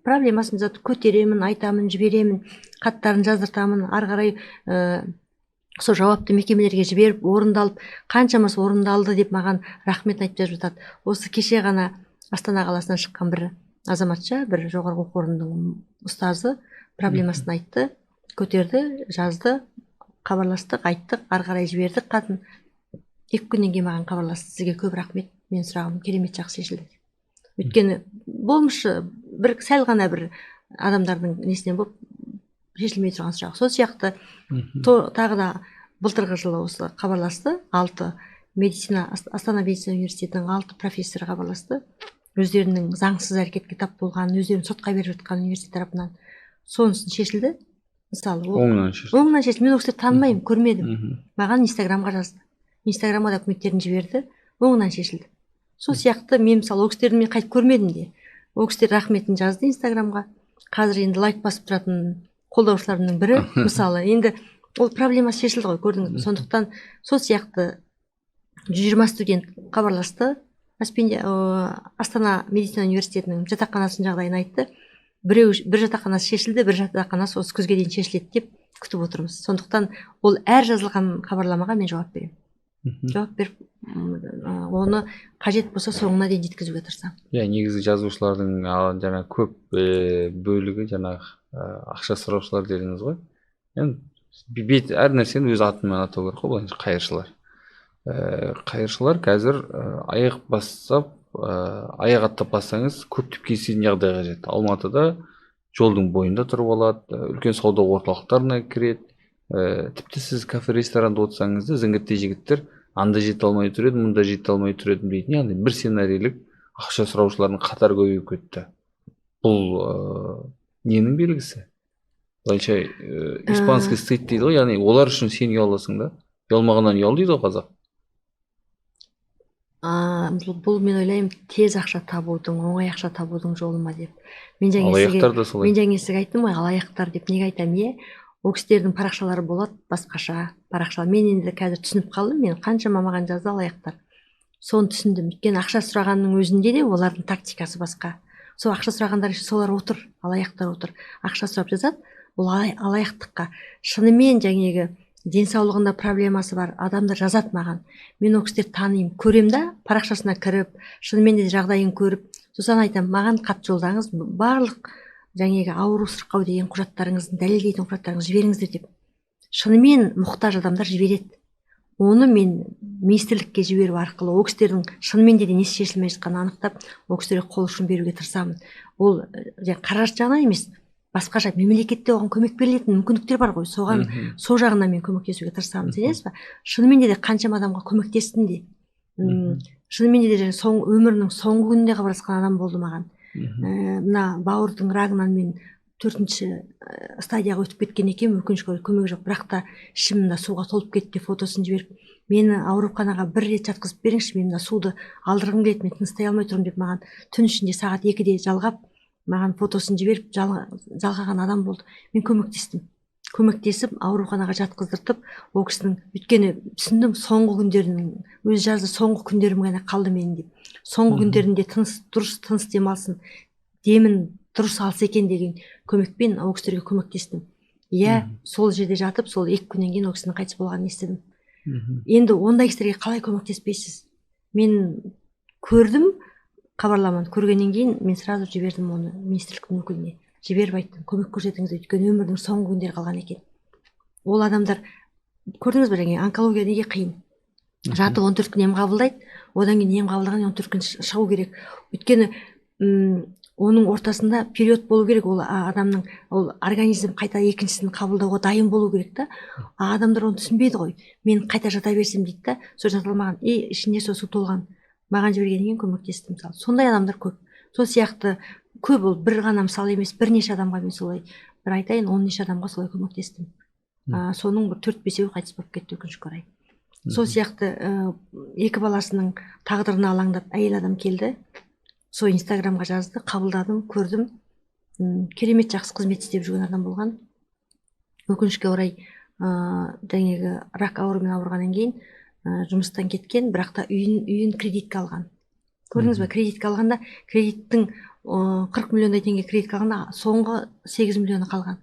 [SPEAKER 1] проблемасын жазады, көтеремін, айтамын, жіберемін, хаттарын жаздыртамын, ары қарай сол жауапты мекемелерге жіберіп, орындалып, қаншамасы орындалды деп маған рахмет айтып жазып жатады. Осы кеше ғана Астана қаласынан шыққан бір азаматша, бір жоғарғы оқу орнының ұстазы проблемасын айтты, көтерді, жазды, хабарластық, айттық, ары қарай жібердік. Қатын 2 күннен кейін маған хабарласты, сізге көп рахмет, мен сұрағым керемет жақсы шешілді. Өйткені болмышы сәл ғана бір адамдардың несінен болып шешілмей тұрған сұрақ. Сол сияқты тағы да былтырғы жылы осы хабарласты, Астана медицина университетінің 6 профессоры хабарласты. өздерінің заңсыз әрекетке тап болғанын, өздерін сотқа беріп жатқан университет тарапынан, сонысы шешілді. Мысалы
[SPEAKER 2] оңынан шешілді.
[SPEAKER 1] оңынан шешілді. Мен ол кісілерді танымаймын, көрмедім.
[SPEAKER 2] Мгм.
[SPEAKER 1] Маған инстаграмға жазды. Инстаграмға документтерін жіберді, оңынан шешілді. Сол сияқты мен мысалы ол кісілерді мен қайтып көрмедім де. Ол кісілер рахметін жазды инстаграмға. Қазір енді лайк басып тұратын қолдаушыларымның бірі. Мысалы енді ол проблема шешілді ғой, көрдіңіз бе? Сондықтан сол сияқты 120 студент хабарласты. Астана медицина университетінің жатақханасының жағдайын айтты. Бір жатақханасы шешілді, бір жатақханасы осы күзге дейін шешіледі деп күтіп отырмыз. Сондықтан ол әр жазылған хабарламаға мен жауап беремін. Жауап беріп, оны қажет болса соңына дейін жеткізуге тырысамын.
[SPEAKER 2] Негізі жазушылардың жаңағы көп бөлігі жаңағы ақша сұраушылар дедіңіз ғой. Енді әр нәрсені өз атымен атау керек қой, былайынша қайыршылар. Қайыршылар қазір аяқ бастап, аяқ аттап бассаңыз көптеп кездесетін жағдайға жетті. Алматыда жолдың бойында тұрып алады, үлкен сауда орталықтарына кіреді. Тіпті сіз кафе ресторанда отырсаңыз да зіңгіттей жігіттер анда жете алмай тұр еді, мұнда жете алмай тұр еді дейтін, яғни бір сценарийлік ақша сұраушылардың қатары көбейіп кетті. Бұл ненің белгісі? Былайша испанский стыд дейді ғой, яғни олар үшін сен ұяласың да, ұялмағаннан ұял дейді ғой қазақ.
[SPEAKER 1] Бұл мен ойлаймын тез ақша табудың, оңай ақша табудың жолы ма деп. Мен
[SPEAKER 2] Алаяқтар да солай.
[SPEAKER 1] жаңа айттым ғой, алаяқтар деп неге айтамын? Ол кісілердің парақшалары болады, басқаша парақшалар. Мен енді қазір түсініп қалдым, мен қаншама маған жазды алаяқтар. Соны түсіндім. Өйткені ақша сұрағанның өзінде де олардың тактикасы басқа. Сол ақша сұрағандар үшін солар отыр, алаяқтар отыр. Ақша сұрап жазады, ол алаяқтыққа. Шынымен жаңағы денсаулығында проблемасы бар адамдар жазады маған. Мен ол кісілерді танимын, көрем да, парақшасына кіріп, шынымен де жағдайын көріп, сосын айтамын, маған хат жолдаңыз, барлық жаңағы ауру сырқау деген құжаттарыңыздың дәлелдейтін құжаттарыңызды жіберіңіздер деп. Шынымен мұқтаж адамдар жібереді. Оны мен министрлікке жіберу арқылы ол кісілердің шынымен де несі шешілмей жатқанын анықтап, ол кісілерге қол ұшын беруге тырысамын. Ол қаражат жағынан емес, басқаша мемлекетте оған көмек берілетін мүмкіндіктер бар ғой, соған сол жағынан мен көмектесуге тырысамын, сенесіз ба? Шынымен де қаншама адамға көмектестім де. Шынымен де өмірінің соңғы күнінде хабарласқан адам болды маған. Мына бауырдың рагынан мен 4-ші стадияға өтіп кеткен екен, өкінішке орай көмек жоқ, бірақ та ішім суға толып кетті, фотосын жіберіп, мені ауруханаға 1 рет жатқызып беріңізші, мен суды алдырғым келеді, мен тыныстай алмай тұрмын деп маған түн ішінде сағат 2-де жалғап, маған фотосын жіберіп жалғаған адам болды. Мен көмектесіп ауруханаға жатқыздыртып, ол кісінің, өйткені түсіндім, соңғы күндерінің, өзі жазды, соңғы күндерім ғана қалды менің деп. Соңғы күндерінде дұрыс тыныс демалсын, демін дұрыс алса екен деген көмекпен ол кісілерге көмектестім. Сол жерде жатып, сол 2 күннен кейін ол кісінің қайтыс болғанын естідім. Енді ондай кісілерге қалай көмектеспейсіз? Мен көрдім хабарламаны, көргеннен кейін мен сразу жібердім оны министрліктің өкіліне. Жіберіп айттым, көмек көрсетіңіз, өйткені өмірдің соңғы күндері қалған екен. Ол адамдар, көрдіңіз бе, онкология неге қиын? Жатып 14 күн ем қабылдайды, одан кейін ем қабылдаған 14 күн шығу керек. Өйткені оның ортасында период болу керек, ол адамның организм қайта екіншісін қабылдауға дайын болу керек та. Адамдар оны түсінбейді ғой. Мен қайта жата берсем дейді да, сол жатылмаған, ішінде сол су толған. Маған жібергеннен кейін көмектестім. Сондай адамдар көп. Сол сияқты көп, ол бір ғана мысал емес, бірнеше адамға мен солай, бір айтайын, 10 неше адамға солай көмектестім. Соның 4-5-еуі қайтыс болып кетті, өкінішке орай. Сол сияқты 2 баласының тағдырына алаңдап әйел адам келді. Сол инстаграмға жазды, қабылдадым, көрдім. Керемет жақсы қызмет істеп жүрген адам болған. Өкінішке орай жаңағы рак ауруымен ауырғаннан кейін жұмыстан кеткен, бірақ та үйін кредитке алған. Көрдіңіз бе, кредитке алғанда, кредиттің 40 миллиондай теңге кредитке алғанда, соңғы 8 миллионы қалған.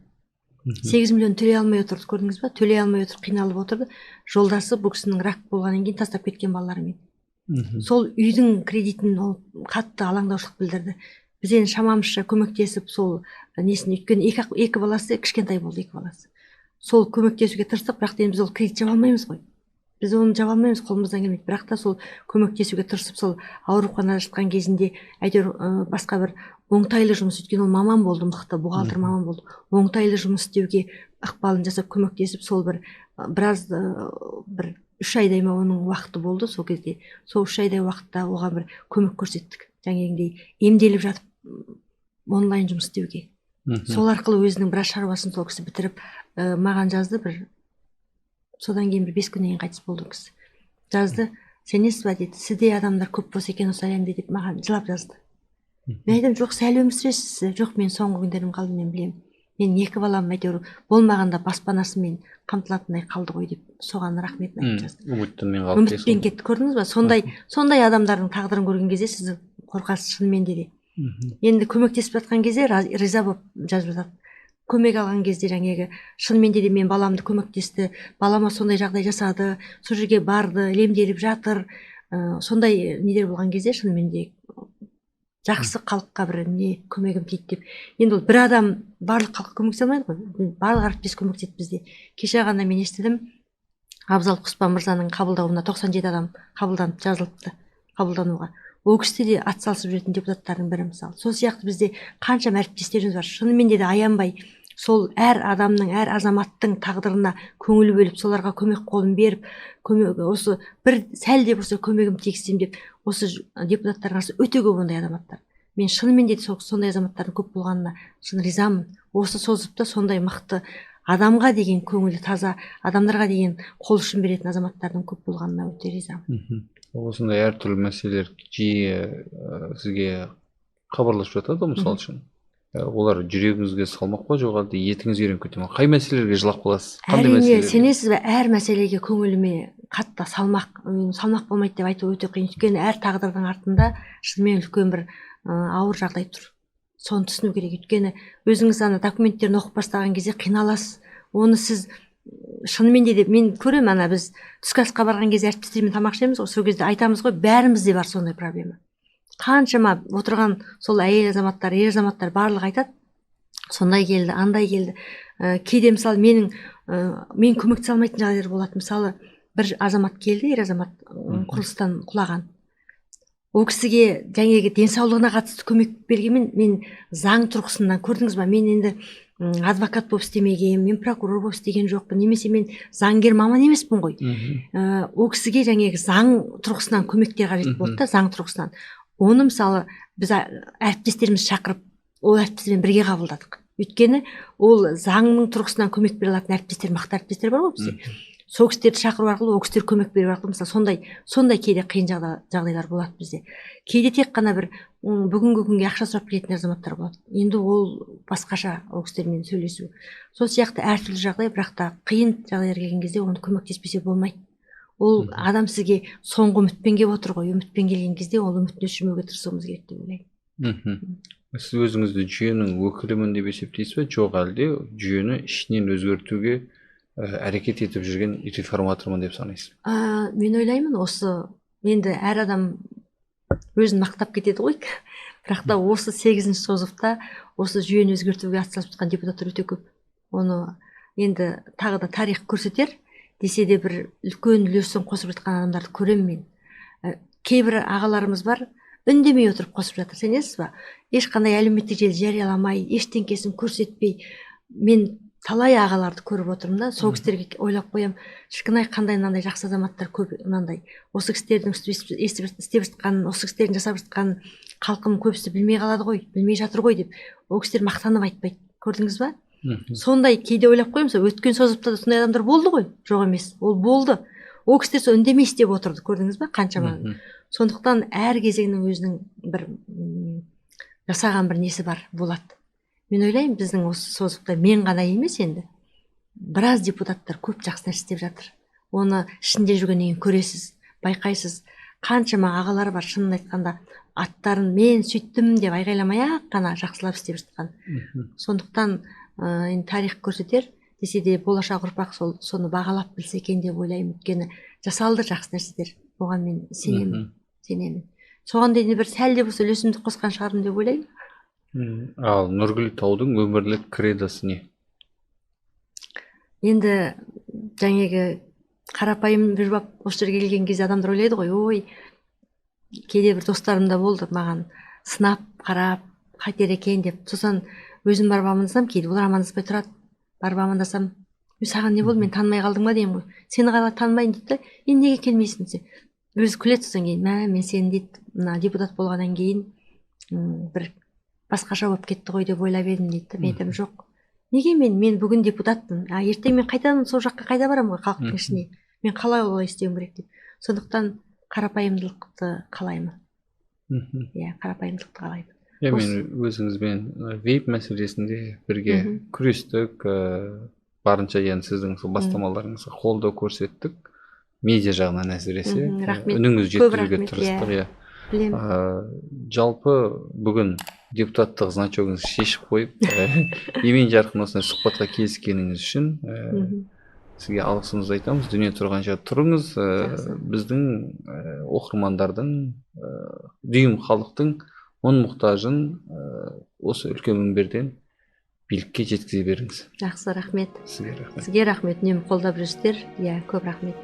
[SPEAKER 1] 8 миллион төлей алмай отырды, көрдіңіз бе? Төлей алмай отырып, қиналып отырды. Жолдасы бұл кісінің рак болғаннан кейін тастап кеткен балаларымен. Сол үйдің кредитін ол қатты алаңдаушылық білдірді. Біз енді шамамызша көмектесіп, сол несін, өйткені 2 баласы кішкентай болды, 2 баласы. Сол көмектесуге тырыстық, бірақ енді біз ол кредит жаба алмаймыз ғой. Біз оны жаба алмаймыз, қолымыздан келмейді. Бірақ та сол көмектесуге тырысып, сол ауруханада жатқан кезінде әйтеуір басқа бір оңтайлы жұмыс, өйткені ол маман болды, мықты бухгалтер маман болды. Оңтайлы жұмыс істеуге ықпалын жасап көмектесіп, сол біраз 3 айдай ма оның уақыты болды сол кезде. Сол 3 айдай уақытта оған бір көмек көрсеттік. жаңегіндей емделіп жатып онлайн жұмыс істеуге. Сол арқылы өзінің біраз шаруасын сол кісі бітіріп маған жазды. Бір содан кейін бір 5 күннен кейін қайтыс болды кісі. Жазды, сенесіз ба деді, сіздей адамдар көп болса екен осы әлемде деп маған жылап жазды. Мен айттым, жоқ, сәл өмір сүресіз. Жоқ, мен соңғы күндерім қалды, мен білемін. Мен 2 балам әйтеуір болмағанда баспанасымен қамтылатындай қалды ғой деп соған рахметін айтып жазды.
[SPEAKER 2] Үмітпен қалды.
[SPEAKER 1] Үмітпен кетті, көрдіңіз ба? Сондай адамдардың тағдырын көрген кезде сіз қорқасыз шынымен де. Енді көмектесіп жатқан кезде риза болып жазып жатады. Көмек алған кезде жаңағы шынымен де мен баламды көмектесті, балама сондай жағдай жасады, сол жерге барды, емделіп жатыр. Сондай недер болған кезде шынымен де жақсы халыққа бір не көмегім тиді деп. Енді ол бір адам барлық халыққа көмектесе алмайды ғой. Барлық әріптес көмектеседі бізде. Кеше ғана мен естідім, Абзал Құспан мырзаның қабылдауына 97 адам қабылданып жазылыпты қабылдануға. Ол кісі де атсалысып жүретін депутаттардың бірі мысалы. Сол сияқты бізде қанша әріптестеріміз бар. Шынымен де аянбай сол әр адамның, әр азаматтың тағдырына көңіл бөліп, соларға көмек қолын беріп, осы бір сәл де болса көмегім тигізсем деп, осы депутаттардың арасында өте көп ондай азаматтар. Мен шынымен де сондай азаматтардың көп болғанына шын ризамын. Осы созыпта сондай мықты адамға деген көңілі таза, адамдарға деген қол ұшын беретін азаматтардың көп болғанына өте ризамын.
[SPEAKER 2] Осындай әртүрлі мәселелер жиі сізге хабарласып жатады ғой, мысалы үшін. Олар жүрегіңізге салмақ па, жоқ әлде етіңізге үйреніп кете ме? Қай мәселелерге жылап қаласыз? Қандай мәселелерге?
[SPEAKER 1] Сенесіз бе, әр мәселеге көңіліме қатты салмақ болмайды деп айту өте қиын. Өйткені әр тағдырдың артында шынымен үлкен бір ауыр жағдай тұр. Соны түсіну керек. Өйткені өзіңіз ана документтерін оқып бастаған кезде қиналасыз. Оны сіз шынымен де мен көремін, ана біз түскі асқа барған кезде әріптестермен тамақ ішеміз ғой, сол кезде айтамыз ғой, бәрімізде бар сондай проблема. Қаншама отырған сол әйел азаматтар, ер азаматтар барлығы айтады, сондай келді, андай келді. Кейде мысалы мен көмектесе алмайтын жағдайлар болады. Мысалы бір азамат келді, ер азамат құрылыстан құлаған. Ол кісіге жаңағы денсаулығына қатысты көмек бергенмен мен заң тұрғысынан, көрдіңіз ба, мен енді адвокат болып істемеген, мен прокурор болып істеген жоқпын, немесе мен заңгер маман емеспін ғой. Ол кісіге жаңағы заң тұрғысынан көмектер қажет болды да, заң тұрғысынан. Оны мысалы біз әріптестеріміз шақырып, ол әріптестермен бірге қабылдадық. Өйткені ол заңның тұрғысынан көмек бере алатын әріптестер, мықты әріптестер бар ғой бізде. Сол кісілерді шақыру арқылы, ол кісілер көмек беру арқылы, мысалы сондай кейде қиын жағдайлар болады бізде. Кейде тек қана бір бүгінгі күнге ақша сұрап келетін азаматтар болады. Енді ол басқаша, ол кісілермен сөйлесу. Сол сияқты әртүрлі жағдай, бірақ та қиын жағдайлар келген кезде оны көмектеспесе болмайды. Ол адам сізге соңғы үмітпен келіп отыр ғой. Үмітпен келген кезде ол үмітін өшірмеуге тырысуымыз керек деп ойлаймын.
[SPEAKER 2] Сіз өзіңізді жүйенің өкілімін деп есептейсіз бе, жоқ әлде жүйені ішінен өзгертуге әрекет етіп жүрген реформатормын деп санайсыз?
[SPEAKER 1] Мен ойлаймын, осы енді әр адам өзін мақтап кетеді ғой. Бірақ та осы 8-ші созықта осы жүйені өзгертуге атсалысып жатқан депутаттар өте көп. Оны енді тағы да тарих көрсетер, десе де бір үлкен үлесін қосып жатқан адамдарды көремін мен. Кейбір ағаларымыз бар, үндемей отырып қосып жатыр, сенесіз ба? Ешқандай әлеуметтік желі жарияламай, ештеңкесін көрсетпей, мен талай ағаларды көріп отырмын да, сол кісілерге ойлап қоям, шіркін-ай, қандай мынандай жақсы азаматтар көп, мынандай. Осы кісілердің істеп жатқанын, осы кісілердің жасап жатқанын халқының көбісі білмей қалады ғой, білмей жатыр ғой деп, ол кісілер мақтанып айтпайды. Көрдіңіз ба? Сондай кейде ойлап қоямын, өткен созыпта да сондай адамдар болды ғой, жоқ емес, ол болды. Ол кісілер сол үндемей істеп отырды, көрдіңіз ба, қаншама. Сондықтан әр кезеңнің өзінің бір жасаған бір несі бар болады. Мен ойлаймын, біздің осы созықта мен ғана емес, енді біраз депутаттар көп жақсы нәрсе істеп жатыр. Оны ішінде жүргеннен кейін көресіз, байқайсыз. Қаншама ағалар бар, шынын айтқанда аттарын мен сөйттім деп айғайламай-ақ қана жақсылап істеп жатқан. Сондықтан енді тарих көрсетер, десе де болашақ ұрпақ соны бағалап білсе екен деп ойлаймын. Өйткені жасалды жақсы нәрселер. Оған мен сенемін. Соған дейін бір сәл де болса үлесімді қосқан шығармын деп ойлаймын.
[SPEAKER 2] Ал Нұргүл Таудың өмірлік кредосы не?
[SPEAKER 1] Енді жаңағы қарапайым жүріп осы жерге келген кезде адамдар ойлайды ғой, ой, кейде бір достарым да болды, маған сынап қарап қайтер екен деп. Сосын өзім барып амандасам, кейде олар амандаспай тұрады. Барып амандасам, саған не болды, мен танымай қалдың ба деймін ғой. Сені қалай танымайын дейді, енді неге келмейсің десе, өзі күледі содан кейін мен сені дейді мына депутат болғаннан кейін бір басқаша болып кетті ғой деп ойлап едім дейді. Мен айтамын жоқ, неге мен бүгін депутатпын, ертең мен қайтадан сол жаққа қайда барамын ғой, халықтың ішіне. Мен қалай олай істеуім керек деп. Сондықтан қарапайымдылықты қалаймын. Иә, қарапайымдылықты қалаймын.
[SPEAKER 2] Мен өзіңізбен вейп мәселесінде бірге күрестік, барынша енді сіздің сол бастамаларыңызға қолдау көрсеттік. Медиа жағынан әсіресе үніңізді жеткізуге тырыстық. Иә. Жалпы бүгін депутаттық значогыңызды шешіп қойып, емен жарқын осындай сұхбатқа келіскеніңіз үшін сізге алғысымызды айтамыз. Дүние тұрғанша тұрыңыз. Біздің оқырмандардың, дүйім халықтың мұң мұқтажын осы үлкен мінберден билікке жеткізе беріңіз.
[SPEAKER 1] Жақсы, рахмет.
[SPEAKER 2] Сізге рахмет.
[SPEAKER 1] Сізге рахмет. Үнемі қолдап жүрсіздер. Иә, көп рахмет.